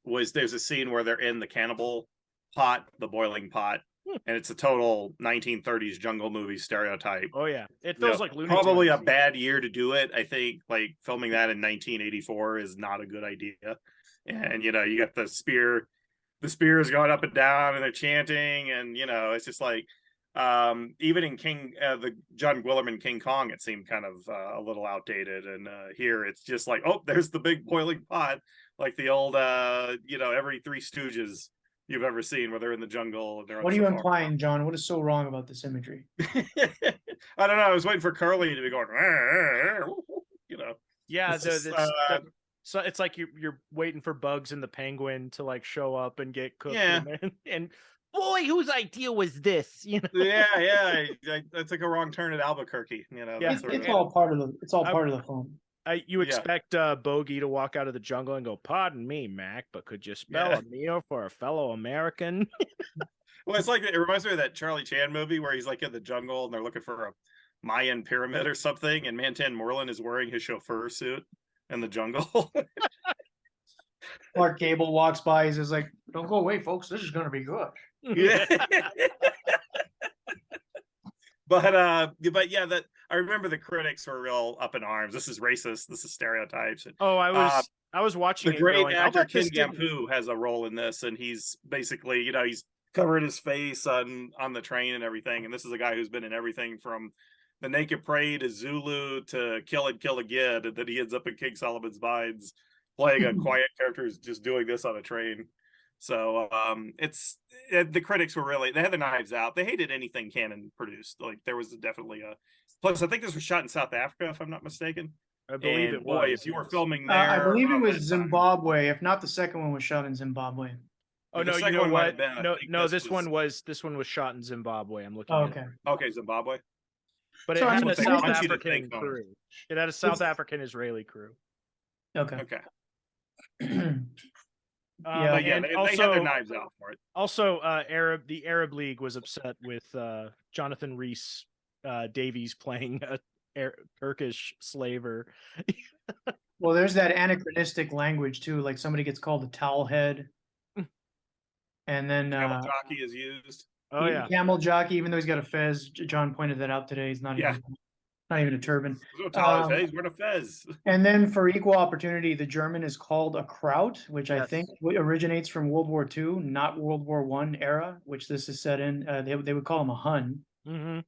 Speaker 3: was there's a scene where they're in the cannibal pot, the boiling pot, and it's a total 1930s jungle movie stereotype.
Speaker 2: Oh yeah, it feels like Looney
Speaker 3: probably
Speaker 2: Tunes.
Speaker 3: a bad year to do it. I think like filming that in 1984 is not a good idea. And you know, you got the spears going up and down and they're chanting, and you know, it's just like even in the John Guillermin King Kong, it seemed kind of a little outdated, and here it's just like, oh, there's the big boiling pot, like the old every Three Stooges you've ever seen, where they're in the jungle. And they're
Speaker 4: what are you implying, John? What is so wrong about this imagery?
Speaker 3: I don't know. I was waiting for Curly to be going, you know.
Speaker 2: Yeah, so it's like you're waiting for Bugs and the Penguin to like show up and get cooked.
Speaker 3: Yeah.
Speaker 2: And boy, whose idea was this? You know.
Speaker 3: Yeah. I took a wrong turn at Albuquerque. You know.
Speaker 2: Yeah.
Speaker 4: It's all part of the fun.
Speaker 2: You expect Bogey to walk out of the jungle and go, "Pardon me, Mac, but could you spell a meal for a fellow American?"
Speaker 3: Well, it's like, it reminds me of that Charlie Chan movie where he's like in the jungle and they're looking for a Mayan pyramid or something, and Mantan Moreland is wearing his chauffeur suit in the jungle.
Speaker 4: Clark Gable walks by. He's just like, "Don't go away, folks. This is going to be good."
Speaker 3: Yeah. But yeah, that I remember the critics were real up in arms. This is racist. This is stereotypes. And,
Speaker 2: I was watching
Speaker 3: the great actor Ken Gampu has a role in this, and he's basically, you know, he's covering his face on the train and everything. And this is a guy who's been in everything from The Naked Prey to Zulu to Kill Again, and then he ends up in King Solomon's Mines playing a quiet character who's just doing this on a train. So the critics were really, they had their knives out. They hated anything Canon produced. Like there was definitely plus I think this was shot in South Africa, if I'm not mistaken.
Speaker 2: I believe it was.
Speaker 3: Boy, if you were filming there,
Speaker 4: I believe it was Zimbabwe. If not, the second one was shot in Zimbabwe.
Speaker 2: Oh no, you know what? No, this one was shot in Zimbabwe. I'm looking.
Speaker 3: Okay, Zimbabwe.
Speaker 2: But it had a South African crew. It had a South African Israeli crew.
Speaker 4: Okay.
Speaker 3: Okay.
Speaker 4: Yeah.
Speaker 3: But yeah,
Speaker 2: and
Speaker 3: they
Speaker 2: also,
Speaker 3: had their knives out for it.
Speaker 2: Also, the Arab League was upset with Jonathan Rhys Davies playing a Turkish slaver.
Speaker 4: Well, there's that anachronistic language too. Like somebody gets called a towel head, and then
Speaker 3: Camel jockey is used.
Speaker 2: Oh yeah,
Speaker 4: camel jockey. Even though he's got a fez, John pointed that out today. He's not
Speaker 3: Yeah.
Speaker 4: even not even a turban.
Speaker 3: There's no towel. Hey, he's wearing a fez.
Speaker 4: And then for equal opportunity, the German is called a Kraut, which I
Speaker 2: Yes.
Speaker 4: think originates from World War II, not World War I era, which this is set in. They would call him a Hun.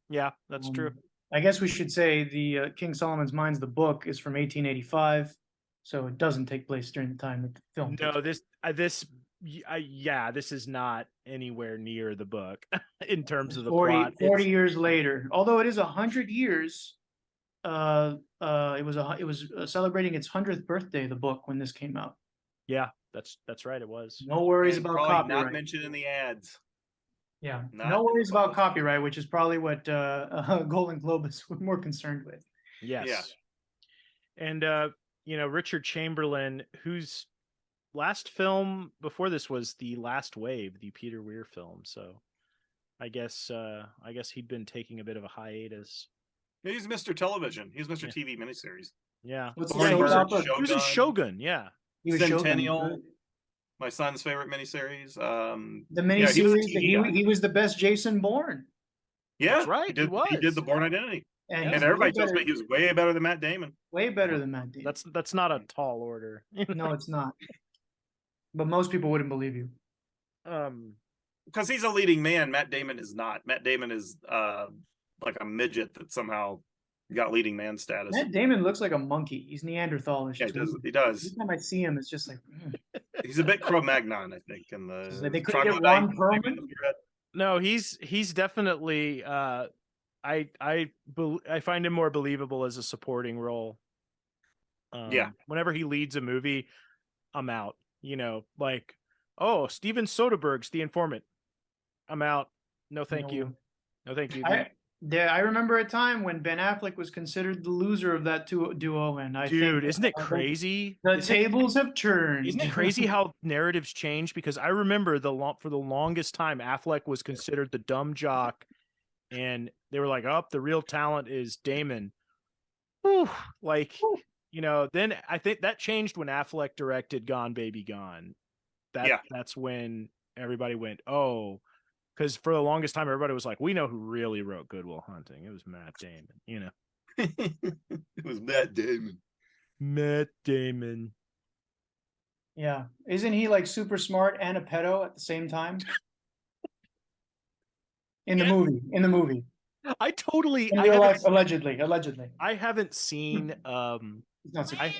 Speaker 2: Yeah, that's true.
Speaker 4: I guess we should say the King Solomon's Mines, the book, is from 1885, so it doesn't take place during the time that the film.
Speaker 2: No, this this is not anywhere near the book in terms of the
Speaker 4: 40,
Speaker 2: plot.
Speaker 4: 40 years later, although it is 100 years. It was celebrating its 100th birthday, the book, when this came out.
Speaker 2: Yeah, that's right. It was.
Speaker 4: No worries
Speaker 3: And
Speaker 4: about
Speaker 3: probably
Speaker 4: copyright.
Speaker 3: not mentioned in the ads.
Speaker 4: Yeah,
Speaker 3: Not
Speaker 4: no
Speaker 3: in the
Speaker 4: worries about
Speaker 3: public.
Speaker 4: copyright, which is probably what Golden Globe is more concerned with.
Speaker 2: Yes.
Speaker 3: Yeah.
Speaker 2: And Richard Chamberlain, whose last film before this was The Last Wave, the Peter Weir film. So I guess he'd been taking a bit of a hiatus.
Speaker 3: He's Mr. Television. He's Mr. TV miniseries.
Speaker 2: Yeah.
Speaker 4: What's
Speaker 3: Born
Speaker 4: the
Speaker 3: Bird,
Speaker 4: showstopper?
Speaker 2: He was in Shogun, yeah.
Speaker 4: He was
Speaker 3: Centennial.
Speaker 4: Shogun.
Speaker 3: My son's favorite miniseries.
Speaker 4: The
Speaker 3: Yeah, he was a
Speaker 4: miniseries,
Speaker 3: TV guy.
Speaker 4: he was the best Jason Bourne.
Speaker 3: Yeah,
Speaker 2: That's right,
Speaker 3: He
Speaker 2: he
Speaker 3: did the
Speaker 2: was.
Speaker 3: Born Identity,
Speaker 4: And
Speaker 3: and everybody tells me he was way better than Matt Damon.
Speaker 4: way better than Matt Damon.
Speaker 2: That's not a tall order.
Speaker 4: No, it's not. But most people wouldn't believe you.
Speaker 3: Because he's a leading man. Matt Damon is not. Matt Damon is like a midget that somehow got leading man status.
Speaker 4: Matt Damon looks like a monkey. He's Neanderthalish.
Speaker 3: Yeah,
Speaker 4: It's
Speaker 3: he does.
Speaker 4: weird.
Speaker 3: He does.
Speaker 4: Every time I see him, it's just like
Speaker 3: He's a bit Cro-Magnon, I think. In the
Speaker 4: They couldn't get Ron Perlman?
Speaker 2: No, he's definitely I find him more believable as a supporting role.
Speaker 3: Yeah.
Speaker 2: Whenever he leads a movie, I'm out. Like, oh, Steven Soderbergh's The Informant. I'm out. No, thank you. No, thank you.
Speaker 4: I remember a time when Ben Affleck was considered the loser of that duo, and I think
Speaker 2: Isn't it crazy?
Speaker 4: the tables have turned.
Speaker 2: Isn't it crazy how narratives change? Because I remember for the longest time, Affleck was considered the dumb jock, and they were like, "Oh, the real talent is Damon." Whew. Then I think that changed when Affleck directed Gone Baby Gone. That's when everybody went, "Oh." Because for the longest time, everybody was like, we know who really wrote Good Will Hunting. It was Matt Damon,
Speaker 3: It was Matt Damon.
Speaker 2: Matt Damon.
Speaker 4: Yeah. Isn't he like super smart and a pedo at the same time? In the movie.
Speaker 2: I totally...
Speaker 4: In real life, allegedly.
Speaker 2: I haven't seen...
Speaker 4: He's not super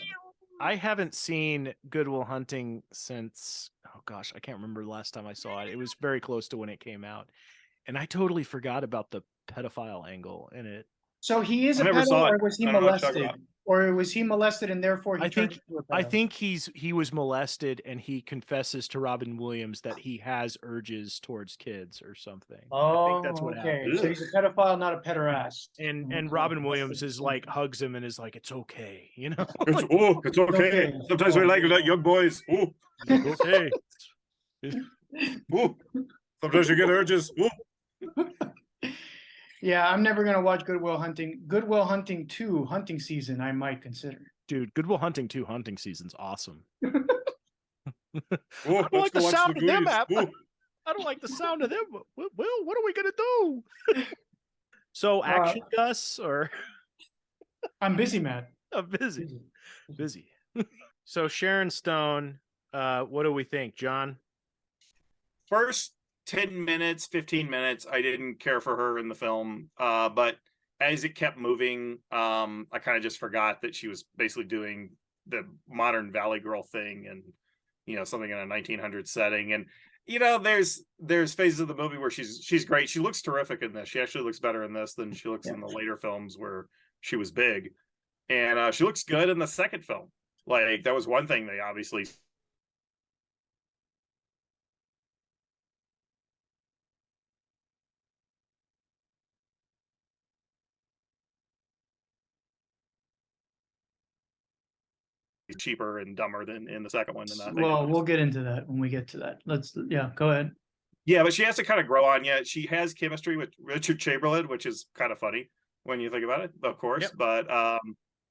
Speaker 2: I haven't seen Good Will Hunting since, oh gosh, I can't remember the last time I saw it. It was very close to when it came out. And I totally forgot about the pedophile angle in it.
Speaker 4: So he is a
Speaker 3: never
Speaker 4: pedo,
Speaker 3: saw it.
Speaker 4: or was he
Speaker 3: I don't know what you're talking
Speaker 4: molested? Or was he molested and therefore he
Speaker 2: I
Speaker 4: turned
Speaker 2: think
Speaker 4: into a pedo?
Speaker 2: I think he was molested, and he confesses to Robin Williams that he has urges towards kids or something. I think that's what happened.
Speaker 4: So he's a pedophile, not a pederast.
Speaker 2: And Robin Williams is like, hugs him and is like, it's okay,
Speaker 3: It's okay. Sometimes we like that young boys. Oh,
Speaker 2: okay.
Speaker 3: oh. Sometimes you get urges. Oh.
Speaker 4: Yeah, I'm never gonna watch Good Will Hunting. Good Will Hunting 2 hunting season, I might consider.
Speaker 2: Dude, Good Will Hunting 2 hunting season's awesome.
Speaker 3: Oh,
Speaker 2: I don't like the sound of them, I don't like the sound of them. Well, what are we gonna do? So action, Gus, or
Speaker 4: I'm busy, Matt.
Speaker 2: I'm busy. So Sharon Stone, what do we think, John?
Speaker 3: First 10 minutes, 15 minutes, I didn't care for her in the film. But as it kept moving, I kind of just forgot that she was basically doing the modern Valley Girl thing and, something in a 1900s setting. And, there's phases of the movie where she's great. She looks terrific in this. She actually looks better in this than she looks in the later films where she was big. And she looks good in the second film. Like, that was one thing they obviously cheaper and dumber than in the second one.
Speaker 4: Well, we'll get into that when we get to that. Go ahead.
Speaker 3: Yeah, but she has to kind of grow on you. She has chemistry with Richard Chamberlain, which is kind of funny when you think about it, of course. Yep.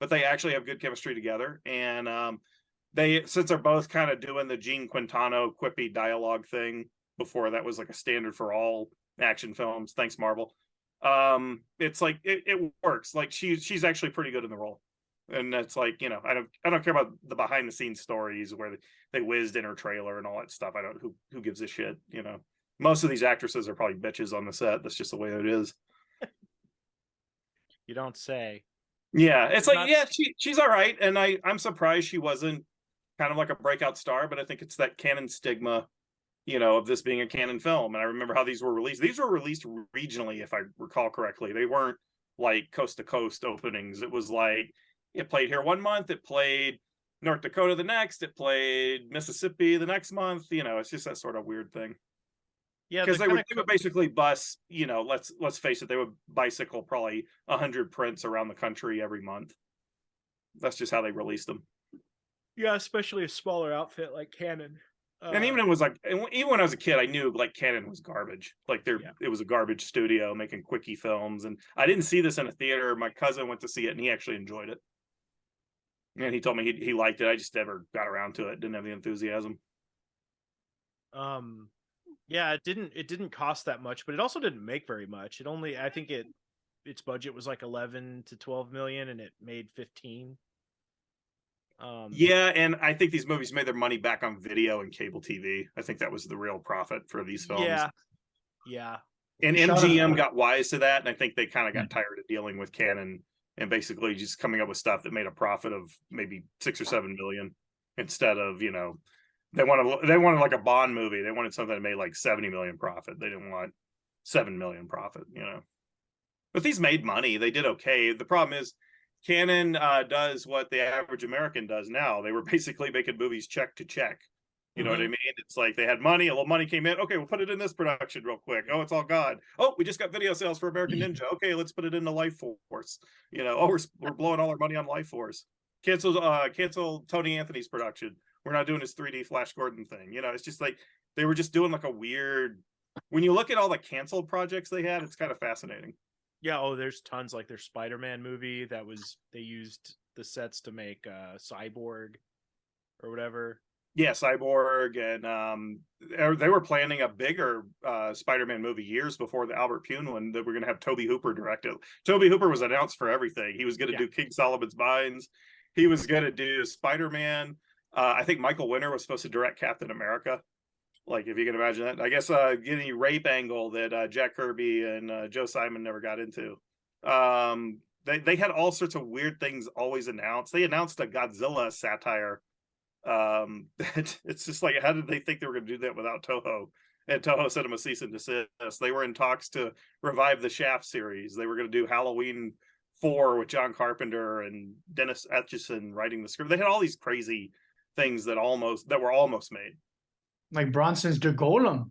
Speaker 3: But they actually have good chemistry together, and since they're both kind of doing the Gene Quintano quippy dialogue thing before that was like a standard for all action films. Thanks, Marvel. It's like it works. Like she's actually pretty good in the role, and that's like, you know, I don't care about the behind the scenes stories where they whizzed in her trailer and all that stuff. I don't who gives a shit, you know. Most of these actresses are probably bitches on the set. That's just the way it is.
Speaker 2: You don't say.
Speaker 3: Yeah, it's like, yeah, she's all right, and I'm surprised she wasn't kind of like a breakout star, but I think it's that canon stigma, you know, of this being a canon film. And I remember how these were released. These were released regionally, if I recall correctly. They weren't like coast to coast openings. It was like it played here one month, it played North Dakota the next, it played Mississippi the next month. You know, it's just that sort of weird thing. Yeah, because they would basically bus, you know, let's face it, they would bicycle probably 100 prints around the country every month. That's just how they released them.
Speaker 2: Yeah, especially a smaller outfit like Canon.
Speaker 3: And even when I was a kid, I knew like Canon was garbage. Like it was a garbage studio making quickie films, and I didn't see this in a theater. My cousin went to see it, and he actually enjoyed it. And he told me he liked it. I just never got around to it. Didn't have the enthusiasm.
Speaker 2: Yeah, it didn't cost that much, but it also didn't make very much. I think its budget was like 11 to 12 million, and it made 15.
Speaker 3: Yeah, and I think these movies made their money back on video and cable TV. I think that was the real profit for these films.
Speaker 2: Yeah.
Speaker 3: And MGM got wise to that, and I think they kind of got tired of dealing with Canon and basically just coming up with stuff that made a profit of maybe 6 or 7 million instead of, you know, they wanted like a Bond movie. They wanted something that made like 70 million profit. They didn't want 7 million profit, you know. But these made money. They did okay. The problem is Canon does what the average American does now. They were basically making movies check to check. You know what I mean? It's like they had money, a little money came in. Okay, we'll put it in this production real quick. Oh, it's all gone. Oh, we just got video sales for American Ninja. Okay, let's put it into Life Force. You know, oh, we're blowing all our money on Life Force. Cancel Tony Anthony's production. We're not doing this 3D Flash Gordon thing. You know, it's just like they were just doing like a weird. When you look at all the canceled projects they had, it's kind of fascinating.
Speaker 2: Yeah. Oh, there's tons. Like their Spider-Man movie they used the sets to make Cyborg or whatever.
Speaker 3: Yeah, Cyborg, and they were planning a bigger Spider-Man movie years before the Albert Pune one that we're going to have Tobe Hooper direct it. Tobe Hooper was announced for everything. He was going to do King Solomon's Mines. He was going to do Spider-Man. I think Michael Winner was supposed to direct Captain America. Like, if you can imagine that. I guess getting a rape angle that Jack Kirby and Joe Simon never got into. They had all sorts of weird things always announced. They announced a Godzilla satire. It's just like, how did they think they were going to do that without Toho? And Toho sent them a cease and desist. They were in talks to revive the Shaft series. They were going to do Halloween 4 with John Carpenter and Dennis Etchison writing the script. They had all these crazy things that were almost made.
Speaker 4: Like Bronson's The Golem.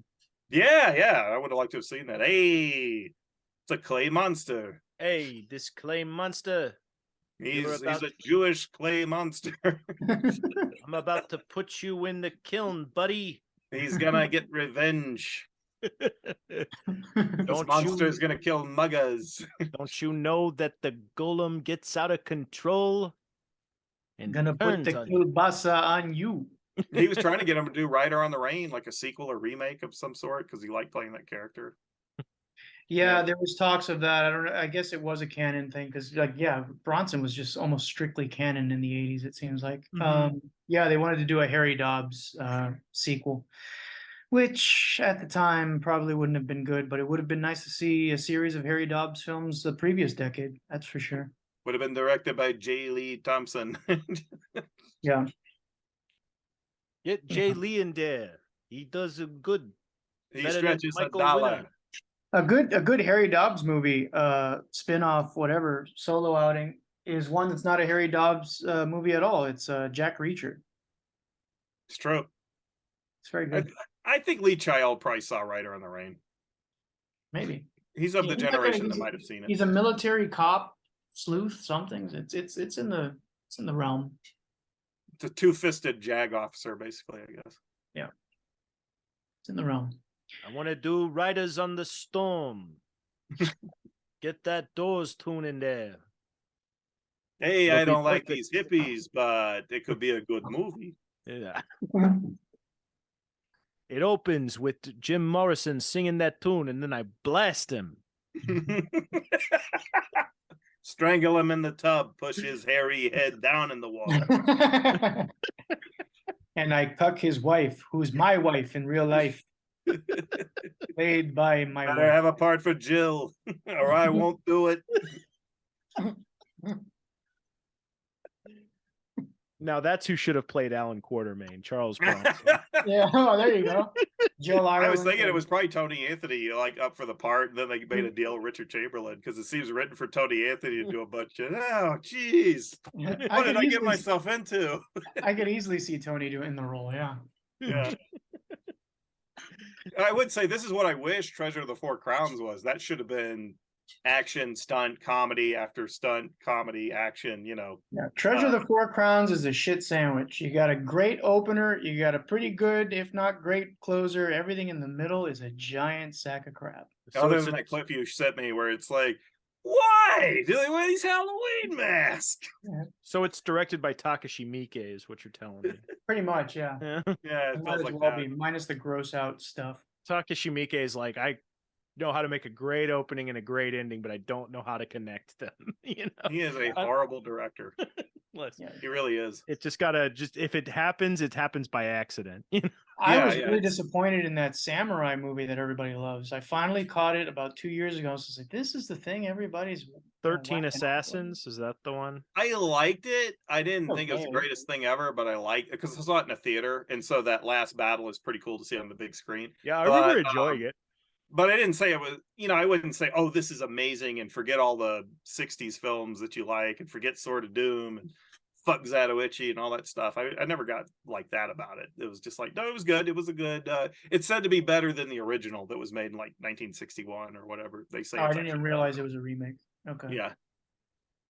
Speaker 3: Yeah. I would have liked to have seen that. Hey, it's a clay monster.
Speaker 2: Hey, this clay monster.
Speaker 3: He's a Jewish clay monster.
Speaker 2: I'm about to put you in the kiln, buddy.
Speaker 3: He's gonna get revenge. This monster's gonna kill muggas.
Speaker 2: Don't you know that the golem gets out of control?
Speaker 4: And gonna put the kielbasa on you.
Speaker 3: He was trying to get him to do Rider on the Rain, like a sequel or remake of some sort, because he liked playing that character.
Speaker 4: Yeah, there was talks of that. I guess it was a canon thing because, Bronson was just almost strictly canon in the 80s, it seems like. They wanted to do a Harry Dobbs sequel, which at the time probably wouldn't have been good, but it would have been nice to see a series of Harry Dobbs films the previous decade. That's for sure.
Speaker 3: Would have been directed by J. Lee Thompson.
Speaker 4: Yeah.
Speaker 2: Get Jay Lee in there. He does a good.
Speaker 3: He stretches a dollar.
Speaker 4: A good Harry Dobbs movie, spin-off, whatever, solo outing, is one that's not a Harry Dobbs movie at all. It's Jack Reacher.
Speaker 3: It's true.
Speaker 4: It's very good.
Speaker 3: I think Lee Child probably saw Rider on the Rain.
Speaker 4: Maybe.
Speaker 3: He's of the generation that might have seen it.
Speaker 4: He's a military cop, sleuth, something. It's in the realm.
Speaker 3: It's a two-fisted JAG officer, basically, I guess.
Speaker 4: Yeah. It's in the realm.
Speaker 2: I want to do Riders on the Storm. Get that Doors tune in there.
Speaker 3: Hey,
Speaker 2: It'll
Speaker 3: I
Speaker 2: be
Speaker 3: don't like
Speaker 2: perfect.
Speaker 3: these hippies, but it could be a good movie.
Speaker 2: Yeah. It opens with Jim Morrison singing that tune, and then I blast him.
Speaker 3: Strangle him in the tub, push his hairy head down in the water.
Speaker 4: And I cuck his wife, who's my wife in real life, played by my
Speaker 3: Better
Speaker 4: wife.
Speaker 3: have a part for Jill, or I won't do it.
Speaker 2: Now that's who should have played Alan Quatermain, Charles Bronson.
Speaker 4: Yeah, oh, there you go. Jill
Speaker 3: I was
Speaker 4: Ireland
Speaker 3: thinking it
Speaker 4: and-
Speaker 3: was probably Tony Anthony, like up for the part, and then they made a deal with Richard Chamberlain because it seems written for Tony Anthony to do a bunch of. Oh, jeez, what did I get myself into?
Speaker 4: I could easily see Tony doing the role. Yeah.
Speaker 3: Yeah. I would say this is what I wish Treasure of the Four Crowns was. That should have been action, stunt, comedy after stunt, comedy, action, you know.
Speaker 4: Yeah. Treasure of the Four Crowns is a shit sandwich. You got a great opener, you got a pretty good, if not great closer. Everything in the middle is a giant sack of crap.
Speaker 3: Other
Speaker 2: it's
Speaker 3: than
Speaker 2: like-
Speaker 3: that clip you sent me where it's like, why do they wear these Halloween masks?
Speaker 2: So it's directed by Takashi Miike, is what you're telling me.
Speaker 4: Pretty much, yeah.
Speaker 2: Yeah.
Speaker 3: Yeah,
Speaker 4: It
Speaker 3: it
Speaker 4: might
Speaker 3: feels
Speaker 4: as
Speaker 3: like
Speaker 4: well
Speaker 3: that.
Speaker 4: be, minus the gross out stuff.
Speaker 2: Takashi Miike is like, I know how to make a great opening and a great ending, but I don't know how to connect them. You know,
Speaker 3: He is a horrible director.
Speaker 2: Listen,
Speaker 4: Yeah.
Speaker 3: He really is.
Speaker 2: it just gotta if it happens by accident. You know?
Speaker 4: I
Speaker 3: Yeah,
Speaker 4: was
Speaker 3: yeah,
Speaker 4: really
Speaker 3: it's-
Speaker 4: disappointed in that samurai movie that everybody loves. I finally caught it about 2 years ago. So I was like, this is the thing everybody's
Speaker 2: 13
Speaker 4: whacking out
Speaker 2: Assassins, is that the one?
Speaker 3: I liked it. I didn't think it was the
Speaker 4: Okay.
Speaker 3: greatest thing ever, but I liked it because I saw it in a theater, and so that last battle is pretty cool to see on the big screen.
Speaker 2: Yeah, I remember
Speaker 3: But,
Speaker 2: enjoying it.
Speaker 3: But I didn't say it was, you know, I wouldn't say, oh, this is amazing, and forget all the 60s films that you like, and forget Sword of Doom, and fuck Zatoichi, and all that stuff. I never got like that about it. It was just like, no, it was good. It was a good, it's said to be better than the original that was made in like 1961 or whatever. They say
Speaker 4: Oh, I
Speaker 3: it's
Speaker 4: didn't even
Speaker 3: actually
Speaker 4: realize it was a remake. Okay.
Speaker 3: better. Yeah.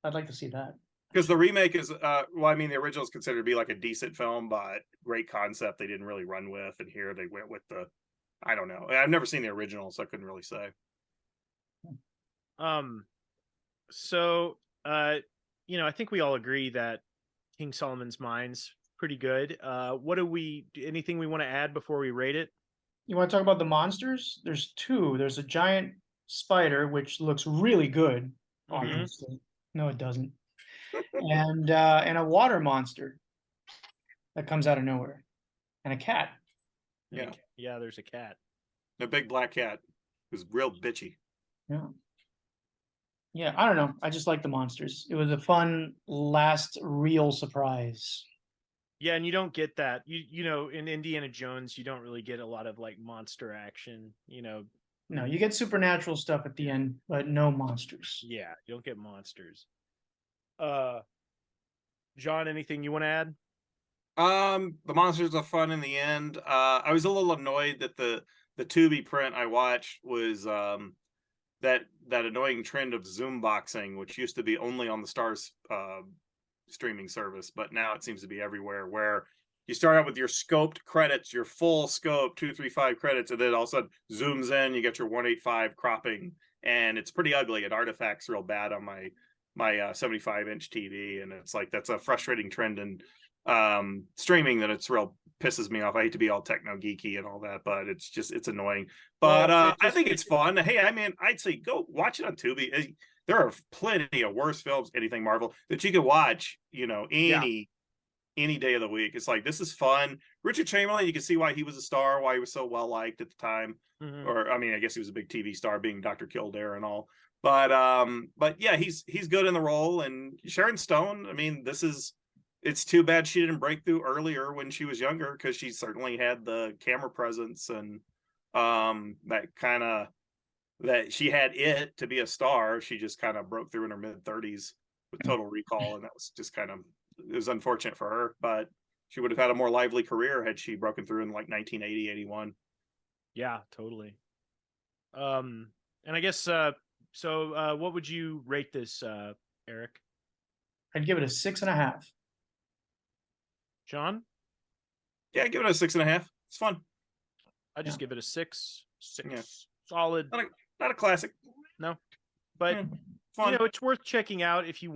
Speaker 4: I'd like to see that.
Speaker 3: Because the remake is, well, I mean, the original is considered to be like a decent film, but great concept they didn't really run with. And here they went with the, I don't know. I've never seen the original, so I couldn't really say.
Speaker 2: So you know, I think we all agree that King Solomon's Mine's pretty good. What do anything we want to add before we rate it?
Speaker 4: You want to talk about the monsters? There's two. There's a giant spider, which looks really good, obviously. No, it doesn't. And a water monster that comes out of nowhere. And a cat.
Speaker 3: Yeah.
Speaker 2: Yeah, there's a cat.
Speaker 3: The big black cat was real bitchy.
Speaker 4: Yeah. Yeah, I don't know. I just like the monsters. It was a fun last real surprise.
Speaker 2: Yeah, and you don't get that. You know, in Indiana Jones, you don't really get a lot of like monster action, you know.
Speaker 4: No, you get supernatural stuff at the end, but no monsters.
Speaker 2: Yeah, you don't get monsters. John, anything you want to add?
Speaker 3: The monsters are fun in the end. I was a little annoyed that the Tubi print I watched was that annoying trend of Zoom boxing, which used to be only on the Stars streaming service, but now it seems to be everywhere, where you start out with your scoped credits, your full scope 235 credits, and then all of a sudden zooms in, you get your 185 cropping, and it's pretty ugly. It artifacts real bad on my 75-inch TV, and it's like that's a frustrating trend in streaming that it's real pisses me off. I hate to be all techno geeky and all that, but it's annoying. But I think it's fun. Hey, I mean, I'd say go watch it on Tubi. There are plenty of worse films, anything Marvel, that you could watch, you know, any day of the week. It's like, this is fun. Richard Chamberlain, you can see why he was a star, why he was so well liked at the time. Or I mean, I guess he was a big TV star, being Dr. Kildare and all. But yeah, he's good in the role. And Sharon Stone, I mean, it's too bad she didn't break through earlier when she was younger, because she certainly had the camera presence and that she had it to be a star. She just kind of broke through in her mid-30s with Total Recall, and that was just it was unfortunate for her, but she would have had a more lively career had she broken through in like 1980, 81.
Speaker 2: Yeah, totally. And I guess so what would you rate this, Eric?
Speaker 4: I'd give it a 6.5.
Speaker 2: John?
Speaker 3: Yeah, give it a 6.5. It's fun.
Speaker 2: I just give it a 6. 6.
Speaker 3: Yeah.
Speaker 2: Solid.
Speaker 3: Not a classic.
Speaker 2: No. But
Speaker 3: Yeah, fun.
Speaker 2: it's worth checking out if you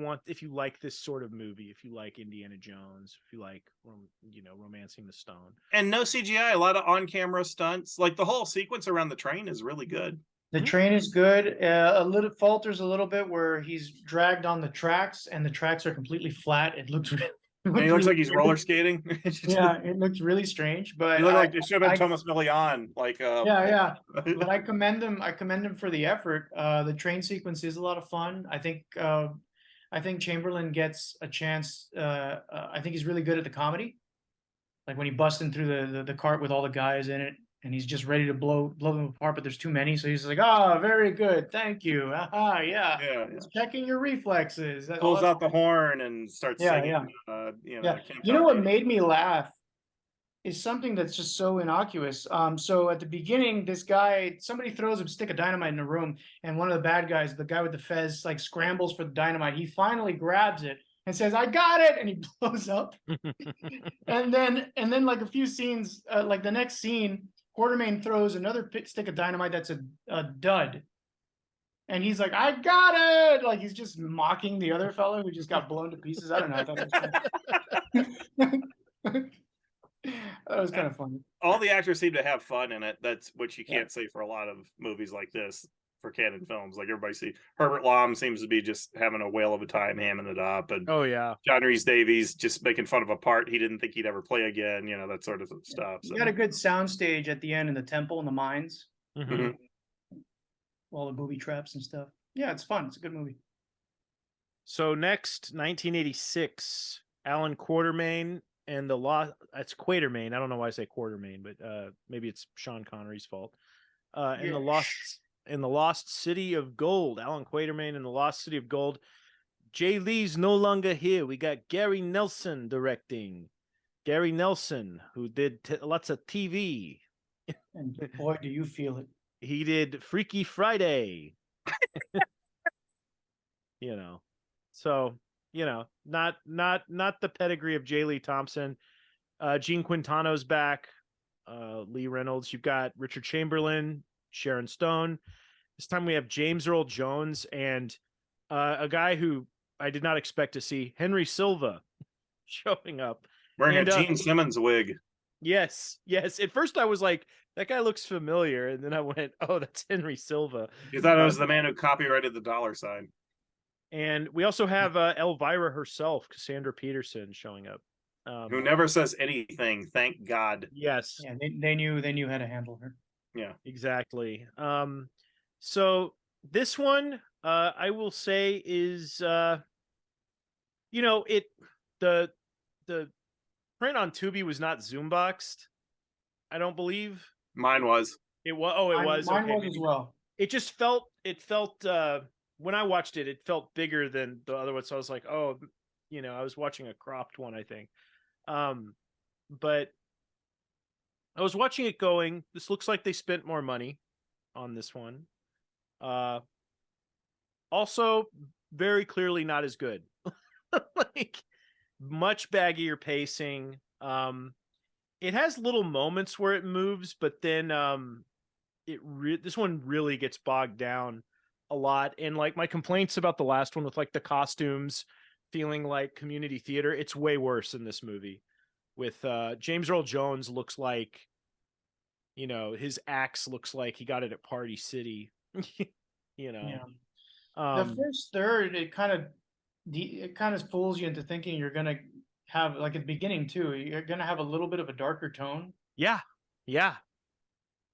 Speaker 2: like this sort of movie, if you like Indiana Jones, if you like Romancing the Stone.
Speaker 3: And no CGI, a lot of on-camera stunts. Like the whole sequence around the train is really good.
Speaker 4: The train is good. A little falters a little bit where he's dragged on the tracks, and the tracks are completely flat. It looks.
Speaker 3: And he looks like he's roller skating.
Speaker 4: Yeah, it looks really strange. But
Speaker 3: he looked like it should have been Thomas Millian. Like
Speaker 4: yeah. But I commend him for the effort. The train sequence is a lot of fun. I think Chamberlain gets a chance. I think he's really good at the comedy. Like when he busts in through the cart with all the guys in it, and he's just ready to blow them apart, but there's too many, so he's like, very good, thank you. Yeah. It's checking your reflexes.
Speaker 3: Pulls out the horn and starts singing.
Speaker 4: You know what made me laugh is something that's just so innocuous. So at the beginning, somebody throws a stick of dynamite in a room, and one of the bad guys, the guy with the fez, like scrambles for the dynamite. He finally grabs it and says, "I got it," and he blows up. and then like a few scenes, like the next scene, Quatermain throws another stick of dynamite that's a dud. And he's like, "I got it!" Like he's just mocking the other fellow who just got blown to pieces. I don't know. I thought that was kind of funny.
Speaker 3: All the actors seem to have fun in it. That's what you can't say for a lot of movies like this, for canon films. Like everybody see Herbert Lom seems to be just having a whale of a time hamming it up, and John Rhys Davies just making fun of a part he didn't think he'd ever play again, that sort of stuff.
Speaker 4: You got a good soundstage at the end in the temple and the mines.
Speaker 2: Mm-hmm.
Speaker 4: All the booby traps and stuff. Yeah, it's fun. It's a good movie.
Speaker 2: So next, 1986, Alan Quatermain and the Lost. That's Quatermain. I don't know why I say Quatermain, but maybe it's Sean Connery's fault. In the Lost City of Gold, Alan Quatermain in the Lost City of Gold. Jay Lee's no longer here. We got Gary Nelson directing. Gary Nelson, who did lots of TV.
Speaker 4: And boy, do you feel it.
Speaker 2: He did Freaky Friday. So, not the pedigree of J. Lee Thompson. Gene Quintano's back. Lee Reynolds. You've got Richard Chamberlain, Sharon Stone. This time we have James Earl Jones and a guy who I did not expect to see, Henry Silva, showing up.
Speaker 3: Wearing a Gene Simmons wig.
Speaker 2: Yes. At first I was like, that guy looks familiar. And then I went, oh, that's Henry Silva.
Speaker 3: You thought it was the man who copyrighted the $.
Speaker 2: And we also have Elvira herself, Cassandra Peterson, showing up.
Speaker 3: Who never says anything, thank God.
Speaker 2: Yes.
Speaker 4: Yeah, they knew how to handle her.
Speaker 3: Yeah.
Speaker 2: Exactly. So this one, I will say is, the print on Tubi was not zoom boxed. I don't believe.
Speaker 3: Mine was.
Speaker 2: It was. Oh, it was.
Speaker 4: Mine
Speaker 2: okay,
Speaker 4: was as well.
Speaker 2: It just felt. When I watched it, it felt bigger than the other one. So I was like, oh, I was watching a cropped one, I think. But I was watching it going, this looks like they spent more money on this one. Also, very clearly not as good. Like, much baggier pacing. It has little moments where it moves, but then this one really gets bogged down a lot. And like my complaints about the last one with like the costumes feeling like community theater, it's way worse in this movie. With James Earl Jones looks like, his axe looks like he got it at Party City.
Speaker 4: Yeah. The first third, it kind of fools you into thinking you're gonna have, like at the beginning too, you're gonna have a little bit of a darker tone.
Speaker 2: Yeah.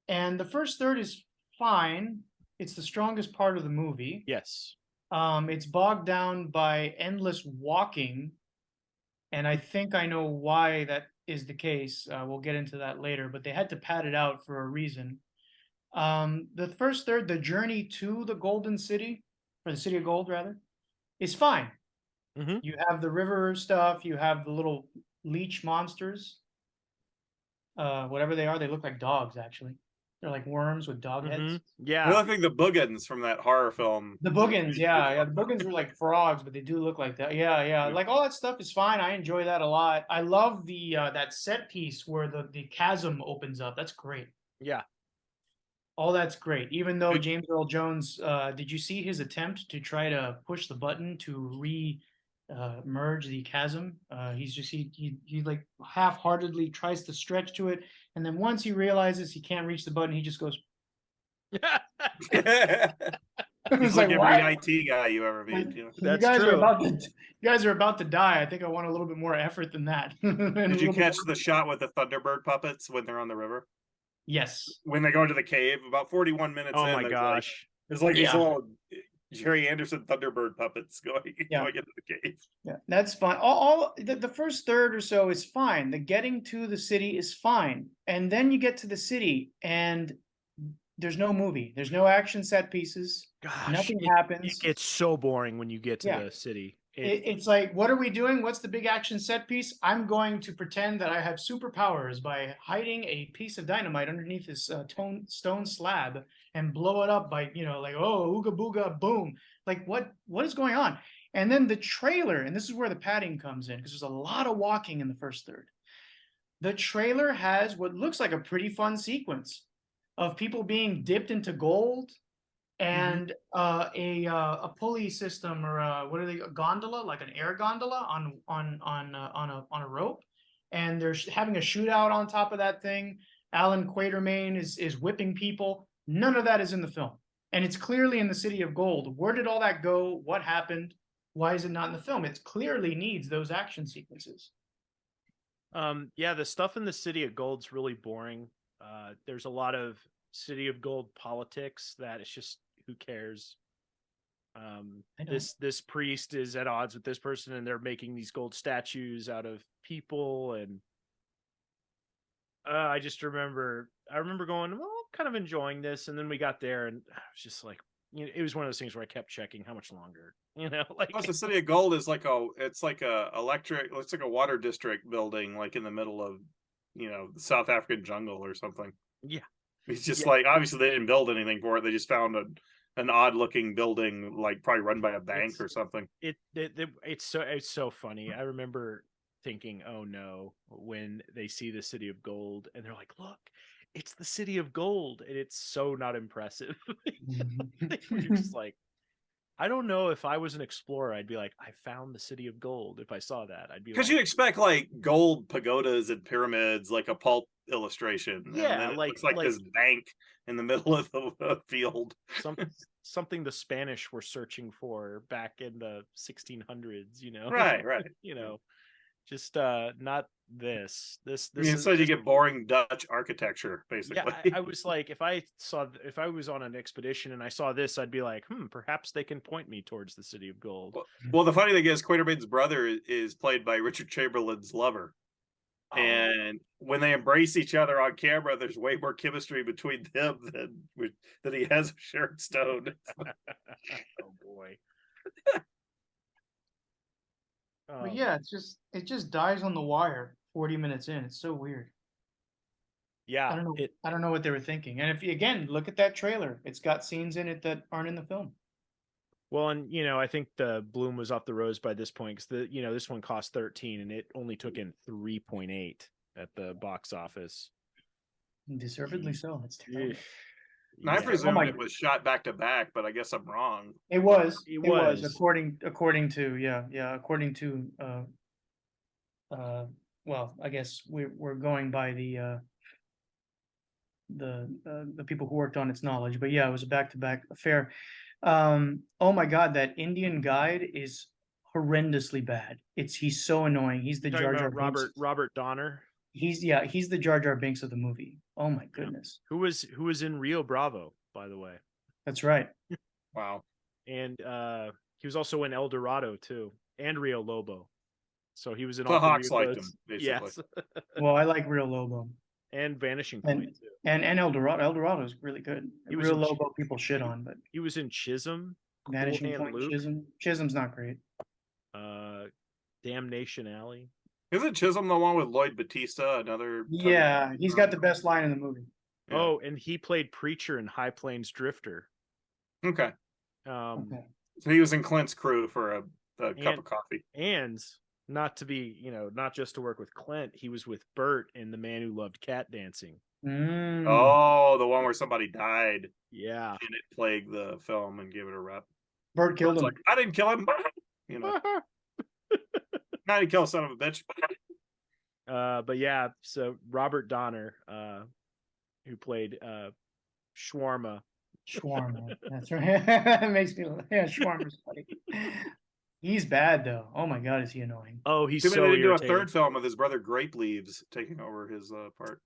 Speaker 4: And the first third is fine. It's the strongest part of the movie.
Speaker 2: Yes.
Speaker 4: It's bogged down by endless walking, and I think I know why that is the case. We'll get into that later, but they had to pad it out for a reason. The first third, the journey to the Golden City, or the City of Gold rather, is fine.
Speaker 2: Mm-hmm.
Speaker 4: You have the river stuff, you have the little leech monsters, whatever they are. They look like dogs, actually. They're like worms with dog heads.
Speaker 2: Mhm.
Speaker 3: I
Speaker 2: Yeah.
Speaker 3: really think the Boogans from that horror film.
Speaker 4: The boogans, yeah. The boogans are like frogs, but they do look like that. Yeah. Like all that stuff is fine. I enjoy that a lot. I love the that set piece where the chasm opens up. That's great.
Speaker 2: Yeah.
Speaker 4: All that's great. Even though James Earl Jones, did you see his attempt to try to push the button to merge the chasm? He like half-heartedly tries to stretch to it, and then once he realizes he can't reach the button, he just goes.
Speaker 3: He's like every IT guy you ever meet. You know?
Speaker 2: That's
Speaker 4: you
Speaker 2: true.
Speaker 4: guys are about to die. I think I want a little bit more effort than that.
Speaker 3: Did you catch the shot with the Thunderbird puppets when they're on the river?
Speaker 4: Yes.
Speaker 3: When they go into the cave, about 41 minutes
Speaker 2: Oh
Speaker 3: in.
Speaker 2: my gosh.
Speaker 3: There's like these
Speaker 4: Yeah.
Speaker 3: little Jerry Anderson Thunderbird puppets going into the cave.
Speaker 4: Yeah, that's fine. All the first third or so is fine. The getting to the city is fine. And then you get to the city and there's no movie. There's no action set pieces.
Speaker 2: Gosh,
Speaker 4: Nothing
Speaker 2: it
Speaker 4: happens.
Speaker 2: gets so boring when you get to
Speaker 4: Yeah.
Speaker 2: the city.
Speaker 4: It's like, what are we doing? What's the big action set piece? I'm going to pretend that I have superpowers by hiding a piece of dynamite underneath this stone slab and blow it up by, like, oh, ooga booga, boom. Like, what is going on? And then the trailer, and this is where the padding comes in, because there's a lot of walking in the first third. The trailer has what looks like a pretty fun sequence of people being dipped into gold and a pulley system, or a gondola, like an air gondola on a rope, and they're having a shootout on top of that thing. Alan Quatermain is whipping people. None of that is in the film, and it's clearly in the City of Gold. Where did all that go? What happened? Why is it not in the film? It clearly needs those action sequences.
Speaker 2: Yeah, the stuff in the City of Gold's really boring. There's a lot of City of Gold politics that it's just, who cares? This priest is at odds with this person, and they're making these gold statues out of people, and I remember going, well, I'm kind of enjoying this, and then we got there, and I was just like, it was one of those things where I kept checking how much longer, like.
Speaker 3: Plus, the City of Gold is like it's like a water district building, like in the middle of, the South African jungle or something.
Speaker 2: Yeah.
Speaker 3: It's just like, obviously they didn't build anything for it. They just found an odd looking building, like probably run by a bank or something.
Speaker 2: It's so funny. I remember thinking, oh no, when they see the City of Gold and they're like, look, it's the City of Gold, and it's so not impressive. You're just like, I don't know, if I was an explorer, I'd be like, I found the City of Gold. If I saw that, I'd be
Speaker 3: because
Speaker 2: like,
Speaker 3: you expect like gold pagodas and pyramids, like a pulp illustration.
Speaker 2: Yeah,
Speaker 3: and then it looks like this bank in the middle of the field.
Speaker 2: something the Spanish were searching for back in the 1600s.
Speaker 3: Right.
Speaker 2: Just not this. This
Speaker 3: I mean, instead you get boring Dutch architecture, basically.
Speaker 2: Yeah, I was like, if I was on an expedition and I saw this, I'd be like, perhaps they can point me towards the City of Gold.
Speaker 3: Well, the funny thing is, Quatermain's brother is played by Richard Chamberlain's lover.
Speaker 2: Oh.
Speaker 3: And when they embrace each other on camera, there's way more chemistry between them than he has with Sharon Stone.
Speaker 2: Oh boy.
Speaker 4: But yeah, it just dies on the wire 40 minutes in. It's so weird.
Speaker 2: Yeah,
Speaker 4: I don't know what they were thinking. And if you again look at that trailer, it's got scenes in it that aren't in the film.
Speaker 2: Well, and I think the bloom was off the rose by this point, because this one cost 13 and it only took in 3.8 at the box office.
Speaker 4: Deservedly so. It's terrible.
Speaker 3: Yeah. I presume it was shot back to back, but I guess I'm wrong.
Speaker 4: It was according to well, I guess we're going by the people who worked on its knowledge, but yeah, it was a back-to-back affair. Oh my God, that Indian guide is horrendously bad. He's so annoying. He's the Jar Jar
Speaker 2: Robert Donner.
Speaker 4: He's the Jar Jar Binks of the movie. Oh my goodness.
Speaker 2: Who was in Rio Bravo, by the way.
Speaker 4: That's right.
Speaker 3: Wow.
Speaker 2: And he was also in El Dorado too, and Rio Lobo. So he was in
Speaker 3: the
Speaker 2: all
Speaker 3: Hawks
Speaker 2: three of
Speaker 3: liked
Speaker 2: those.
Speaker 3: him, basically.
Speaker 2: Yes.
Speaker 4: Well, I like Rio Lobo.
Speaker 2: And Vanishing Point too.
Speaker 4: And El Dorado. El Dorado is really good. Rio Lobo people shit on, but
Speaker 2: he was in Chisholm.
Speaker 4: Vanishing Point, Chisholm's not great.
Speaker 2: Damnation Alley.
Speaker 3: Isn't Chisholm the one with Lloyd Bautista? Another.
Speaker 4: Yeah, he's got the best line in the movie.
Speaker 3: Yeah.
Speaker 2: Oh, and he played Preacher in High Plains Drifter.
Speaker 3: Okay.
Speaker 4: Okay.
Speaker 3: So he was in Clint's crew for a cup of coffee.
Speaker 2: And not to be, not just to work with Clint, he was with Bert in The Man Who Loved Cat Dancing.
Speaker 3: Oh, the one where somebody died.
Speaker 2: Yeah.
Speaker 3: And it plagued the film and gave it a rep.
Speaker 4: Bert killed him.
Speaker 3: Like, I didn't kill him. I didn't kill a son of a bitch.
Speaker 2: But yeah, so Robert Donner, who played Shawarma.
Speaker 4: Shawarma. That's right. That makes me Shawarma's funny. He's bad though. Oh my god, is he annoying?
Speaker 2: Oh, he's
Speaker 3: Too bad
Speaker 2: so
Speaker 3: they didn't do a
Speaker 2: irritating.
Speaker 3: third film with his brother Grape Leaves taking over his part.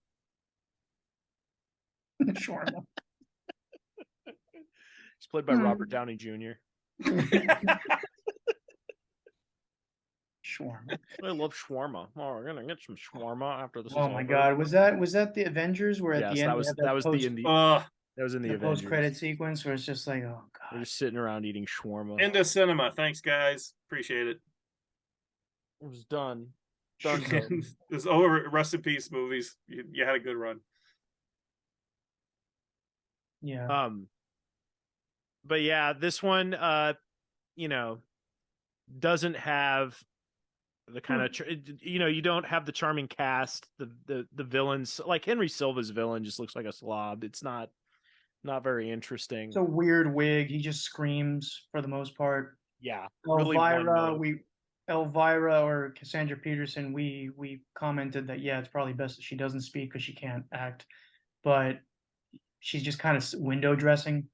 Speaker 4: Shawarma.
Speaker 2: He's played by Robert Downey Jr.
Speaker 4: Shawarma.
Speaker 2: I love shawarma. Oh, we're gonna get some shawarma after this.
Speaker 4: Oh my god, was that the Avengers where at the end
Speaker 2: that was in the
Speaker 4: post credit
Speaker 2: Avengers.
Speaker 4: sequence where it's just like, oh
Speaker 2: We're
Speaker 4: god.
Speaker 2: just sitting around eating shawarma.
Speaker 3: Into cinema. Thanks, guys. Appreciate it.
Speaker 2: It was done.
Speaker 3: It's over. Rest in peace, movies. You had a good run.
Speaker 4: Yeah.
Speaker 2: But yeah, this one, doesn't have the kind of you don't have the charming cast. The villains, like Henry Silva's villain, just looks like a slob. It's not very interesting.
Speaker 4: It's a weird wig. He just screams for the most part.
Speaker 2: Yeah,
Speaker 4: Elvira or Cassandra Peterson, we commented that it's probably best that she doesn't speak because she can't act, but she's just kind of window dressing.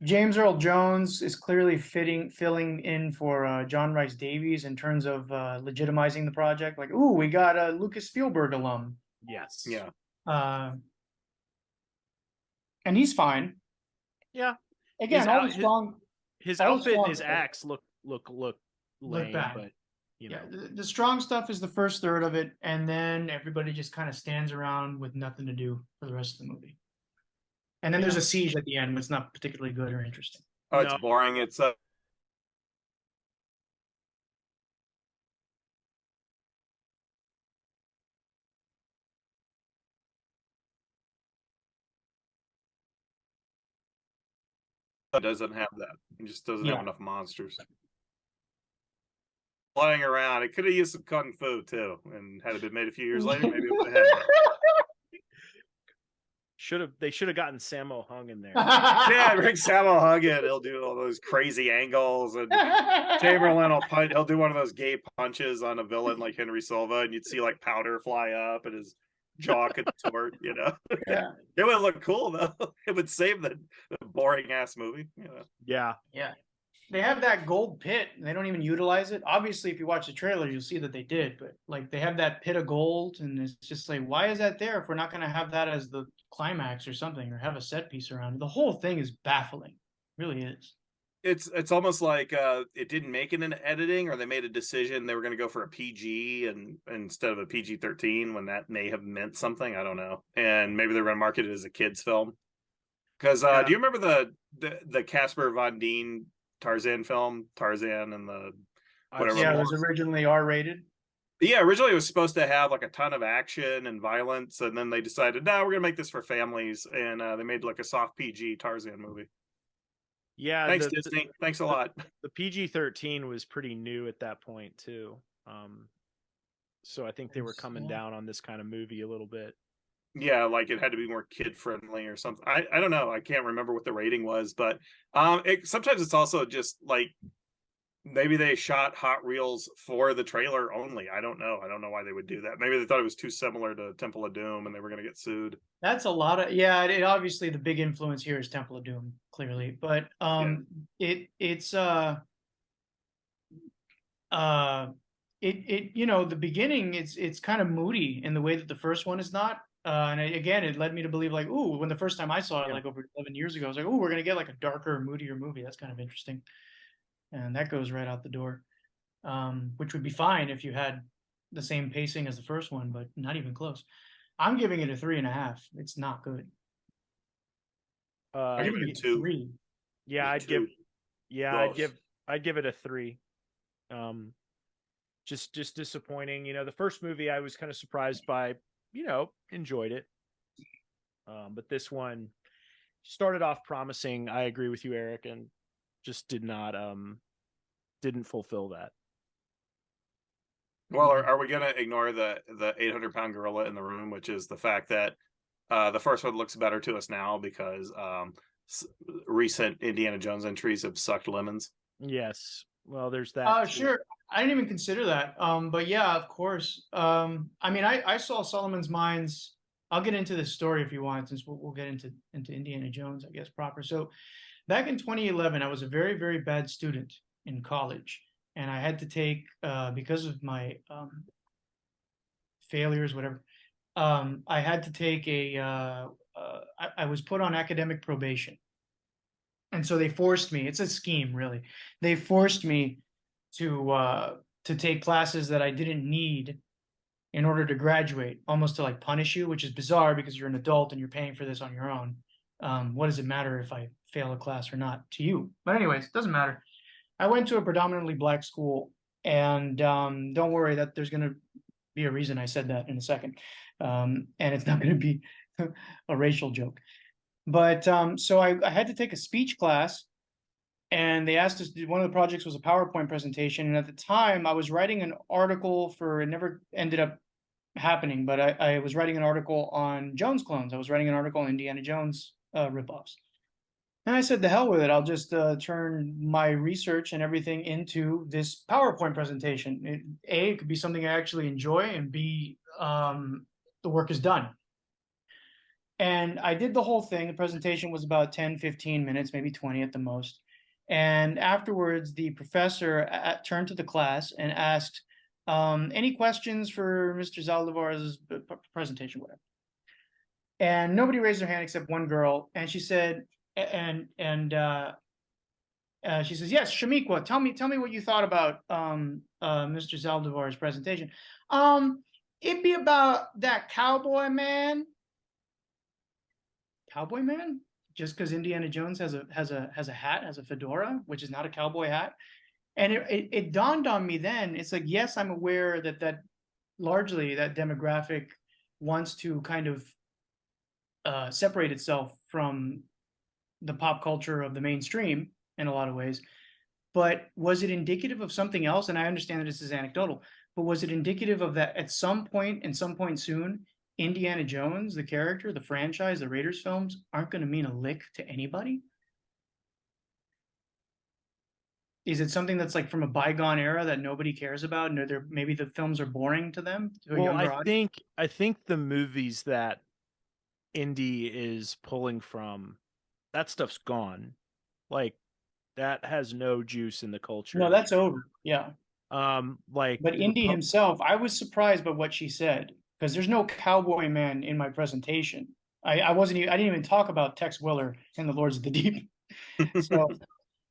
Speaker 4: James Earl Jones is clearly filling in for John Rhys Davies in terms of legitimizing the project. Like, ooh, we got a Lucas Spielberg alum.
Speaker 2: Yes.
Speaker 3: Yeah.
Speaker 4: And he's fine.
Speaker 2: Yeah.
Speaker 4: Again,
Speaker 2: his outfit and his axe look lame,
Speaker 4: bad.
Speaker 2: but
Speaker 4: the strong stuff is the first third of it, and then everybody just kind of stands around with nothing to do for the rest of the movie. And then there's a siege at the end, but it's not particularly good or interesting.
Speaker 3: Oh, it's boring. It's it doesn't have that. It just doesn't have enough monsters flying around. It could have used some kung fu too, and had it been made a few years later, maybe it would have had that.
Speaker 2: They should have gotten Sammo Hung in there.
Speaker 3: Yeah, bring Sammo Hung in. He'll do all those crazy angles, and Chamberlain will punch. He'll do one of those gay punches on a villain like Henry Silva, and you'd see like powder fly up and his jaw contort.
Speaker 4: Yeah,
Speaker 3: it would look cool though. It would save the boring ass movie.
Speaker 2: Yeah.
Speaker 4: They have that gold pit, and they don't even utilize it. Obviously, if you watch the trailer, you'll see that they did. But like, they have that pit of gold, and it's just like, why is that there if we're not going to have that as the climax or something, or have a set piece around it? The whole thing is baffling. It really is.
Speaker 3: It's almost like it didn't make it in editing, or they made a decision they were going to go for a PG and instead of a PG-13 when that may have meant something. I don't know, and maybe they're going to market it as a kids film. Because do you remember the Casper Van Dien Tarzan film, Tarzan and the whatever?
Speaker 4: Yeah, it was originally R-rated.
Speaker 3: Yeah, originally it was supposed to have like a ton of action and violence, and then they decided, no, we're gonna make this for families, and they made like a soft PG Tarzan movie.
Speaker 2: Yeah,
Speaker 3: thanks Disney. Thanks a lot.
Speaker 2: The PG-13 was pretty new at that point too, so I think they were coming down on this kind of movie a little bit.
Speaker 3: Yeah, like it had to be more kid friendly or something. I don't know. I can't remember what the rating was, but sometimes it's also just like maybe they shot Hot Reels for the trailer only. I don't know. I don't know why they would do that. Maybe they thought it was too similar to Temple of Doom and they were going to get sued.
Speaker 4: That's a lot of it obviously the big influence here is Temple of Doom, clearly, but it's the beginning it's kind of moody in the way that the first one is not. And again, it led me to believe like, ooh, when the first time I saw it, like over 11 years ago, I was like, ooh, we're going to get like a darker, moodier movie. That's kind of interesting. And that goes right out the door, which would be fine if you had the same pacing as the first one, but not even close. I'm giving it a 3.5. It's not good.
Speaker 3: I give it a 2.
Speaker 4: 3.
Speaker 2: Yeah, I'd give it a 3. Just disappointing. The first movie I was kind of surprised by enjoyed it. But this one started off promising. I agree with you, Eric, and just didn't fulfill that.
Speaker 3: Well, are we going to ignore the 800-pound gorilla in the room, which is the fact that the first one looks better to us now because recent Indiana Jones entries have sucked lemons?
Speaker 2: Yes. Well, there's that.
Speaker 4: Sure. I didn't even consider that. But yeah, of course. I mean, I saw Solomon's Mines. I'll get into this story if you want, since we'll get into Indiana Jones, I guess, proper. So back in 2011, I was a very, very bad student in college. And I had to take, because of my failures, whatever, I had to take I was put on academic probation. And so they forced me, it's a scheme, really. They forced me to take classes that I didn't need in order to graduate, almost to like punish you, which is bizarre because you're an adult and you're paying for this on your own. What does it matter if I fail a class or not to you? But anyways, it doesn't matter. I went to a predominantly black school, and don't worry that there's going to be a reason I said that in a second. And it's not going to be a racial joke. But so I had to take a speech class, and they asked us, one of the projects was a PowerPoint presentation. And at the time I was writing an article it never ended up happening, but I was writing an article on Jones clones. I was writing an article on Indiana Jones ripoffs. And I said, the hell with it. I'll just turn my research and everything into this PowerPoint presentation. A, it could be something I actually enjoy, and B, the work is done. And I did the whole thing. The presentation was about 10, 15 minutes, maybe 20 at the most. And afterwards, the professor turned to the class and asked, any questions for Mr. Zaldivar's presentation, whatever. And nobody raised their hand except one girl. And she said, she says, yes, Shamiqua, tell me what you thought about Mr. Zaldivar's presentation. It'd be about that cowboy man. Cowboy man? Just because Indiana Jones has a hat, has a fedora, which is not a cowboy hat. And it dawned on me then, it's like, yes, I'm aware that largely that demographic wants to kind of separate itself from the pop culture of the mainstream in a lot of ways. But was it indicative of something else? And I understand that this is anecdotal, but was it indicative of that at some point soon, Indiana Jones, the character, the franchise, the Raiders films aren't going to mean a lick to anybody? Is it something that's like from a bygone era that nobody cares about, and maybe the films are boring to them?
Speaker 2: I think the movies that Indy is pulling from, that stuff's gone. Like, that has no juice in the culture.
Speaker 4: No, that's over. Yeah.
Speaker 2: But
Speaker 4: Indy himself, I was surprised by what she said, because there's no cowboy man in my presentation. I didn't even talk about Tex Willer and the Lords of the Deep.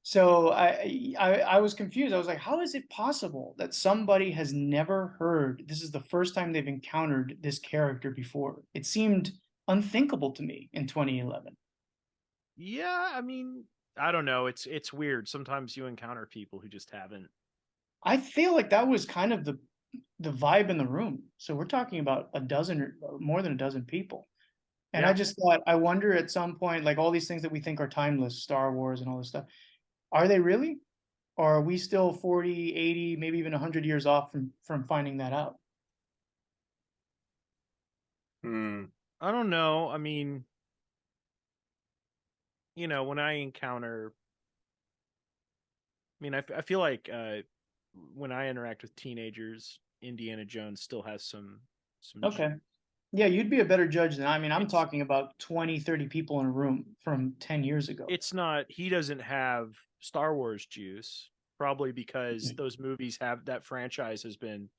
Speaker 4: So I was confused. I was like, how is it possible that somebody has never heard, this is the first time they've encountered this character before? It seemed unthinkable to me in 2011.
Speaker 2: Yeah, I mean, I don't know. It's weird. Sometimes you encounter people who just haven't.
Speaker 4: I feel like that was kind of the vibe in the room. So we're talking about a dozen or more than a dozen people. And yeah. I just thought, I wonder at some point, like all these things that we think are timeless, Star Wars and all this stuff, are they really? Or are we still 40, 80, maybe even 100 years off from finding that out?
Speaker 2: I don't know. I mean, when I encounter, I feel like when I interact with teenagers, Indiana Jones still has some
Speaker 4: okay. Yeah, you'd be a better judge than I'm talking about 20, 30 people in a room from 10 years ago.
Speaker 2: It's not, he doesn't have Star Wars juice, probably because those movies have, that franchise has been,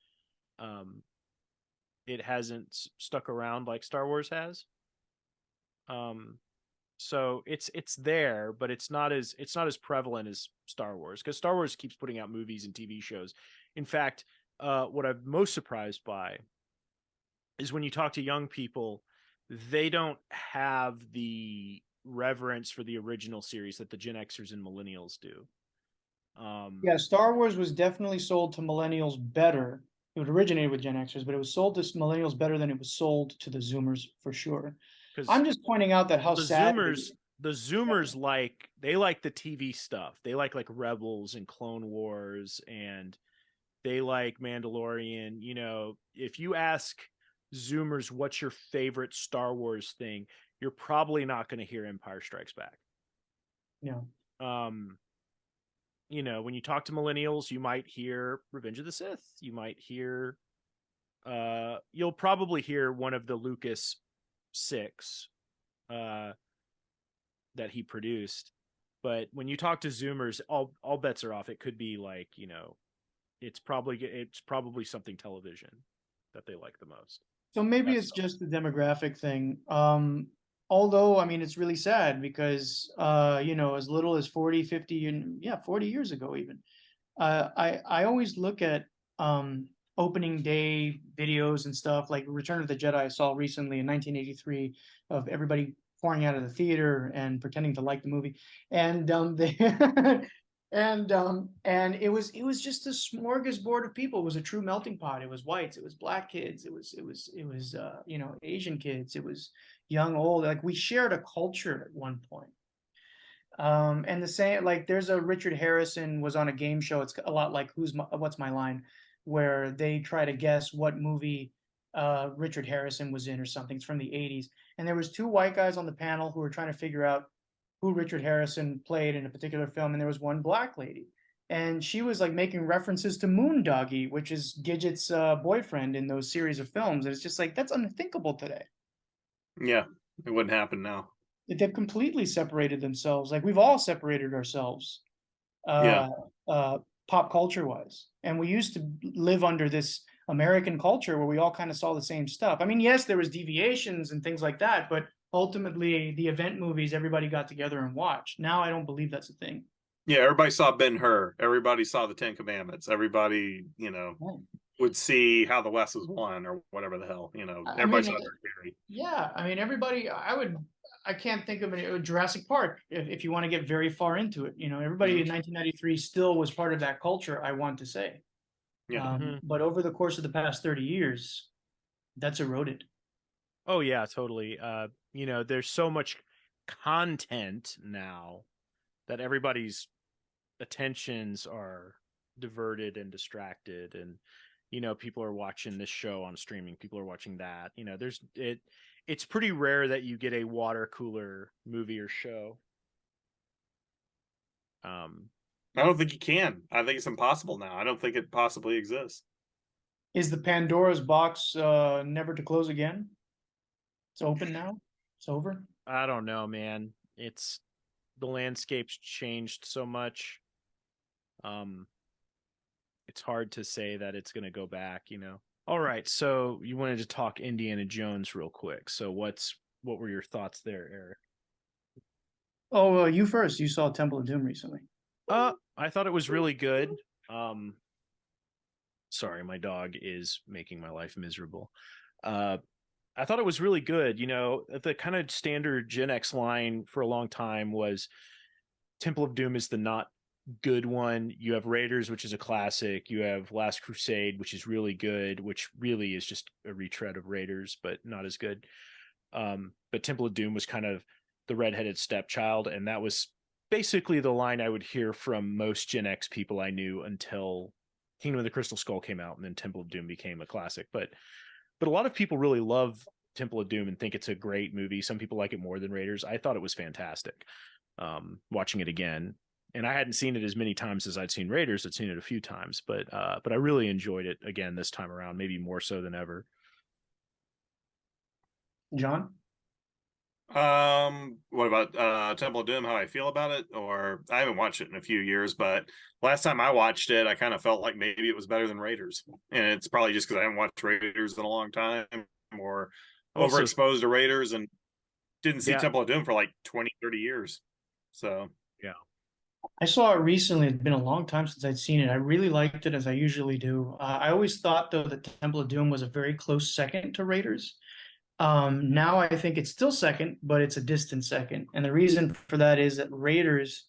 Speaker 2: it hasn't stuck around like Star Wars has. So it's there, but it's not as prevalent as Star Wars, because Star Wars keeps putting out movies and TV shows. In fact, what I'm most surprised by is when you talk to young people, they don't have the reverence for the original series that the Gen Xers and millennials do.
Speaker 4: Yeah, Star Wars was definitely sold to millennials better It originated with Gen Xers, but it was sold to millennials better than it was sold to the Zoomers for sure. I'm just pointing out that how
Speaker 2: the
Speaker 4: sad
Speaker 2: Zoomers like the TV stuff. They like Rebels and Clone Wars, and they like Mandalorian. You know, if you ask Zoomers what's your favorite Star Wars thing, you're probably not going to hear Empire Strikes Back.
Speaker 4: Yeah.
Speaker 2: You know, when you talk to millennials, you might hear Revenge of the Sith. You might hear you'll probably hear one of the Lucas 6 that he produced. But when you talk to Zoomers, all bets are off. It could be like, you know, it's probably something television that they like the most.
Speaker 4: So maybe it's just the demographic thing. Although, I mean, it's really sad because, you know, as little as 40, 50, and 40 years ago even, I always look at opening day videos and stuff like Return of the Jedi I saw recently in 1983 of everybody pouring out of the theater and pretending to like the movie. And they and it was just a smorgasbord of people. It was a true melting pot. It was whites, it was black kids, it was you know, Asian kids, it was young, old. Like, we shared a culture at one point. And the same, like, there's a Richard Harrison was on a game show. It's a lot like What's My Line, where they try to guess what movie Richard Harrison was in or something. It's from the 80s. And there was 2 white guys on the panel who were trying to figure out who Richard Harrison played in a particular film, and there was one black lady. And she was like making references to Moondoggie, which is Gidget's boyfriend in those series of films. And it's just like, that's unthinkable today.
Speaker 3: Yeah, it wouldn't happen now.
Speaker 4: They've completely separated themselves. Like, we've all separated ourselves, pop culture wise. And we used to live under this American culture where we all kind of saw the same stuff. I mean, yes, there was deviations and things like that, but ultimately the event movies everybody got together and watched. Now I don't believe that's a thing.
Speaker 3: Yeah, everybody saw Ben-Hur. Everybody saw the 10 Commandments. Everybody, you know, would see How the West Was Won or whatever the hell, you know. Everybody saw their theory.
Speaker 4: Yeah, I mean, everybody. I can't think of it. Jurassic Park, if you want to get very far into it, you know, everybody in 1993 still was part of that culture, I want to say.
Speaker 3: Yeah.
Speaker 4: But over the course of the past 30 years, that's eroded.
Speaker 2: Oh yeah, totally. You know, there's so much content now that everybody's attentions are diverted and distracted, and you know, people are watching this show on streaming, people are watching that. You know, it's pretty rare that you get a water cooler movie or show.
Speaker 3: I don't think you can. I think it's impossible now. I don't think it possibly exists.
Speaker 4: Is the Pandora's box never to close again? It's open now? It's over?
Speaker 2: I don't know, man. The landscape's changed so much. It's hard to say that it's going to go back, you know. All right, so you wanted to talk Indiana Jones real quick. So what were your thoughts there, Eric?
Speaker 4: Oh, you first. You saw Temple of Doom recently.
Speaker 2: I thought it was really good. Sorry, my dog is making my life miserable. I thought it was really good. You know, the kind of standard Gen X line for a long time was Temple of Doom is the not good one. You have Raiders, which is a classic. You have Last Crusade, which is really good, which really is just a retread of Raiders, but not as good. But Temple of Doom was kind of the redheaded stepchild, and that was basically the line I would hear from most Gen X people I knew until Kingdom of the Crystal Skull came out, and then Temple of Doom became a classic. But a lot of people really love Temple of Doom and think it's a great movie. Some people like it more than Raiders. I thought it was fantastic. Watching it again, and I hadn't seen it as many times as I'd seen Raiders. I'd seen it a few times, but I really enjoyed it again this time around, maybe more so than ever.
Speaker 4: John?
Speaker 3: What about Temple of Doom? How I feel about it? Or I haven't watched it in a few years, but last time I watched it, I kind of felt like maybe it was better than Raiders, and it's probably just because I haven't watched Raiders in a long time, or overexposed to Raiders and didn't see Temple of Doom for like 20, 30 years. So
Speaker 2: yeah,
Speaker 4: I saw it recently. It's been a long time since I'd seen it. I really liked it, as I usually do. I always thought, though, that Temple of Doom was a very close second to Raiders. Now I think it's still second, but it's a distant second. And the reason for that is that Raiders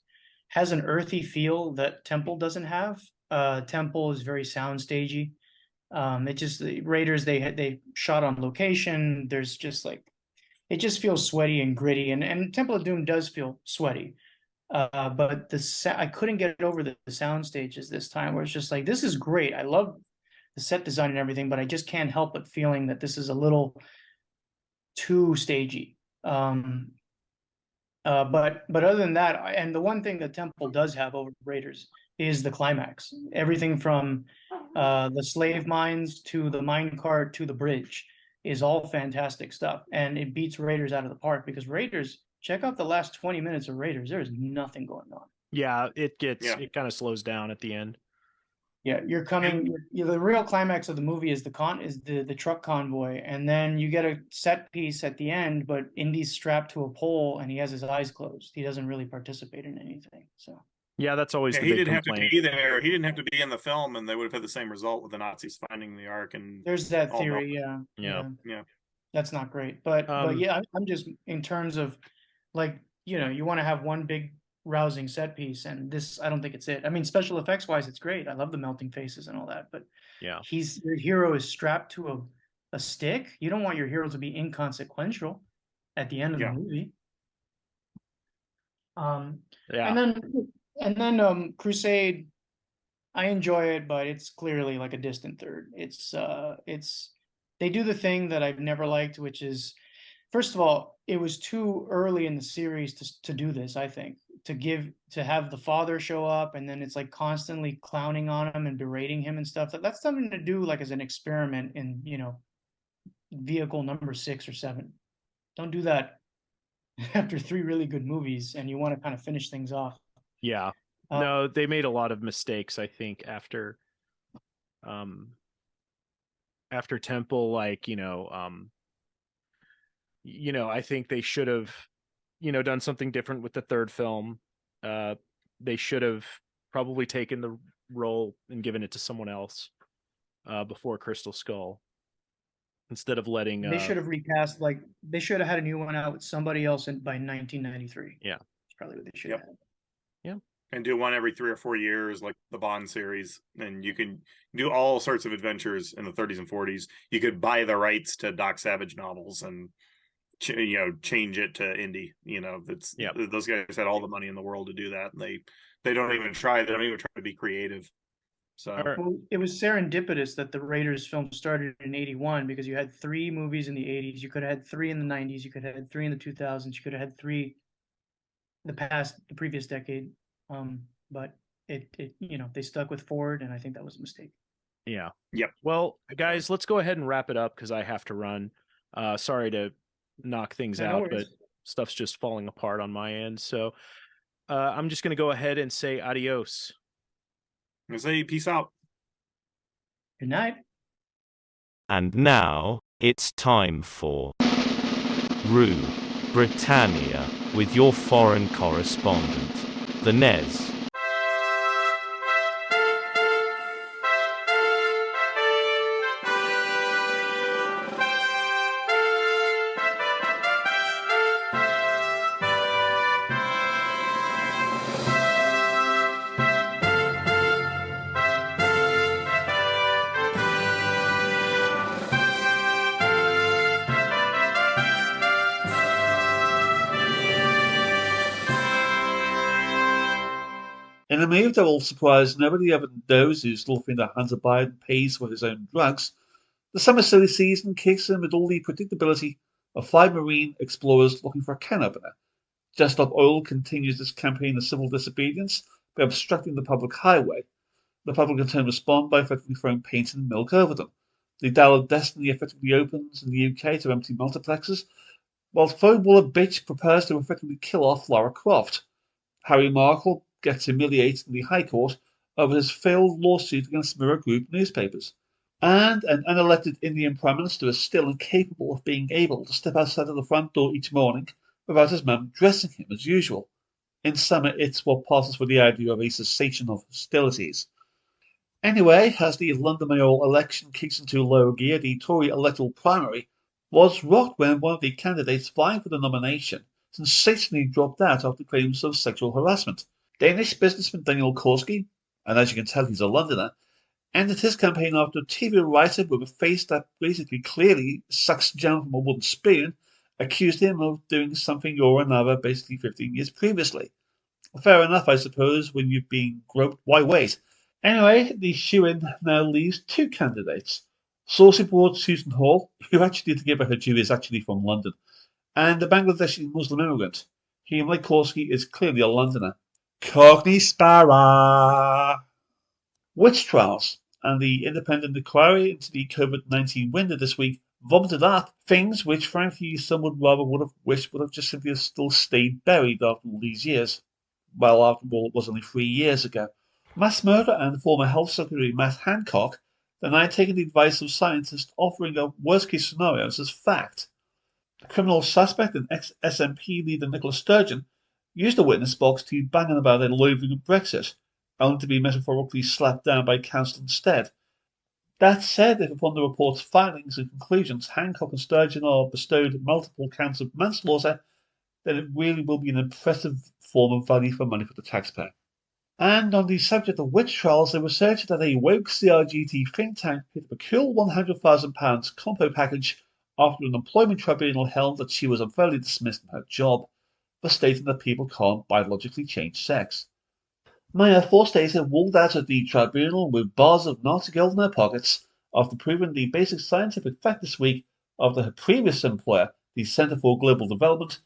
Speaker 4: has an earthy feel that Temple doesn't have. Temple is very soundstagey. It just the Raiders they shot on location. There's just like it just feels sweaty and gritty, and Temple of Doom does feel sweaty. But I couldn't get over the sound stages this time, where it's just like, this is great. I love the set design and everything, but I just can't help but feeling that this is a little too stagey. But other than that, and the one thing that Temple does have over Raiders is the climax. Everything from the slave mines to the mine cart to the bridge is all fantastic stuff, and it beats Raiders out of the park, because Raiders, check out the last 20 minutes of Raiders. There is nothing going on.
Speaker 2: Yeah, it kind of slows down at the end.
Speaker 4: Yeah, the real climax of the movie is the truck convoy, and then you get a set piece at the end, but Indy's strapped to a pole and he has his eyes closed. He doesn't really participate in anything. So
Speaker 2: yeah, that's always the
Speaker 3: he
Speaker 2: big
Speaker 3: didn't
Speaker 2: complaint.
Speaker 3: have to be there. He didn't have to be in the film, and they would have had the same result with the Nazis finding the Ark. And
Speaker 4: there's that theory. Yeah. That's not great, but yeah, I'm just, in terms of, like, you want to have one big rousing set piece, and this, I don't think it's it. I mean, special effects wise, it's great. I love the melting faces and all that, but
Speaker 2: yeah,
Speaker 4: your hero is strapped to a stick. You don't want your hero to be inconsequential at the end of the movie. And then Crusade, I enjoy it, but it's clearly like a distant third. It's they do the thing that I've never liked, which is, first of all, it was too early in the series to do this, I think, to have the father show up, and then it's like constantly clowning on him and berating him and stuff. That's something to do like as an experiment in, vehicle number 6 or 7. Don't do that after 3 really good movies and you want to kind of finish things off.
Speaker 2: Yeah. No, they made a lot of mistakes, I think, after Temple, like, I think they should have, done something different with the third film. They should have probably taken the role and given it to someone else before Crystal Skull, instead of letting.
Speaker 4: They should have recast, like, they should have had a new one out with somebody else by 1993.
Speaker 2: Yeah,
Speaker 4: that's probably what they should have.
Speaker 2: Yeah.
Speaker 3: And do one every 3 or 4 years, like the Bond series, and you can do all sorts of adventures in the 30s and 40s. You could buy the rights to Doc Savage novels and change it to Indy. Those guys had all the money in the world to do that, and they don't even try. They don't even try to be creative. So
Speaker 4: well, it was serendipitous that the Raiders film started in 81, because you had 3 movies in the 80s. You could have had 3 in the 90s. You could have had 3 in the 2000s. You could have had 3 the previous decade. But it they stuck with Ford, and I think that was a mistake.
Speaker 2: Yeah.
Speaker 3: Yep.
Speaker 2: Well, guys, let's go ahead and wrap it up, because I have to run. Sorry to knock things out, but stuff's just falling apart on my end. So I'm just going to go ahead and say adios.
Speaker 3: I say peace out.
Speaker 4: Good night.
Speaker 6: And now it's time for Rue Britannia with your foreign correspondent, the Nez.
Speaker 7: In a move that will surprise nobody other than those who still think that Hunter Biden pays for his own drugs, the summer silly season kicks in with all the predictability of 5 Marine explorers looking for a can opener. Just Stop Oil continues its campaign of civil disobedience by obstructing the public highway. The public in turn respond by effectively throwing paint and milk over them. The Dial of Destiny effectively opens in the UK to empty multiplexes, whilst Faux-Waller Bitch prepares to effectively kill off Lara Croft. Harry Markle gets humiliated in the High Court over his failed lawsuit against Mirror Group newspapers. And an unelected Indian Prime Minister is still incapable of being able to step outside of the front door each morning without his mum dressing him as usual. In summer, it's what passes for the idea of a cessation of hostilities. Anyway, as the London mayoral election kicks into low gear, the Tory electoral primary was rocked when one of the candidates vying for the nomination sensationally dropped out after claims of sexual harassment. Danish businessman Daniel Korski, and as you can tell he's a Londoner, ended his campaign after a TV writer with a face that basically clearly sucks jam from a wooden spoon accused him of doing something or another basically 15 years previously. Fair enough, I suppose, when you've been groped, why wait? Anyway, the shoo-in now leaves two candidates. Saucy Broad Susan Hall, who actually, to give her due, is actually from London, and a Bangladeshi Muslim immigrant. He, like Korski, is clearly a Londoner. Cockney Sparrow! Witch trials and the independent inquiry into the COVID-19 window this week vomited up things which, frankly, some would have wished would have just simply still stayed buried after all these years. Well, after all, it was only 3 years ago. Mass murder and former Health Secretary Matt Hancock denied taking the advice of scientists offering a worst-case scenarios as fact. The criminal suspect and ex-SNP leader Nicola Sturgeon used the witness box to bang on about their loathing of Brexit, only to be metaphorically slapped down by counsel instead. That said, if upon the report's findings and conclusions Hancock and Sturgeon are bestowed multiple counts of manslaughter, then it really will be an impressive form of value for money for the taxpayer. And on the subject of witch trials, a researcher at a woke CRGT think tank picked up a cool £100,000 compo package after an employment tribunal held that she was unfairly dismissed from her job for stating that people can't biologically change sex. Maya Forstater walked out of the tribunal with bars of Nazi gold in her pockets after proving the basic scientific fact this week after her previous employer, the Centre for Global Development,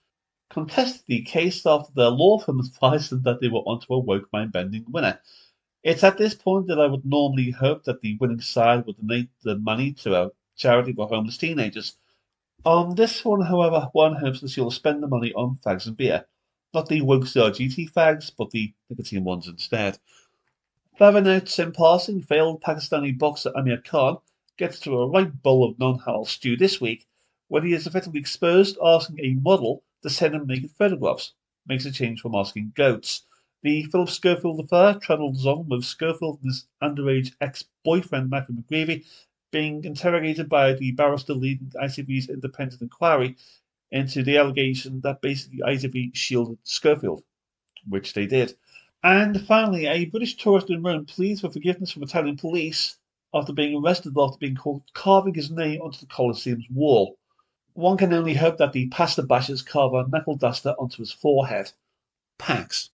Speaker 7: contested the case after their law firm advised them that they were onto a woke mind-bending winner. It's at this point that I would normally hope that the winning side would donate the money to a charity for homeless teenagers. On this one, however, one hopes that she'll spend the money on fags and beer. Not the woke CRGT fags, but the nicotine ones instead. Further notes in passing, failed Pakistani boxer Amir Khan gets to a right bowl of non-halal stew this week when he is effectively exposed asking a model to send him naked photographs. Makes a change from asking goats. The Philip Schofield affair trundles on with Schofield and his underage ex-boyfriend Matthew McGreevy being interrogated by the barrister leading ITV's independent inquiry into the allegation that basically ITV shielded Schofield, which they did. And finally, a British tourist in Rome pleads for forgiveness from Italian police after being arrested after being caught carving his name onto the Colosseum's wall. One can only hope that the pasta bashers carve a knuckle duster onto his forehead. Pax.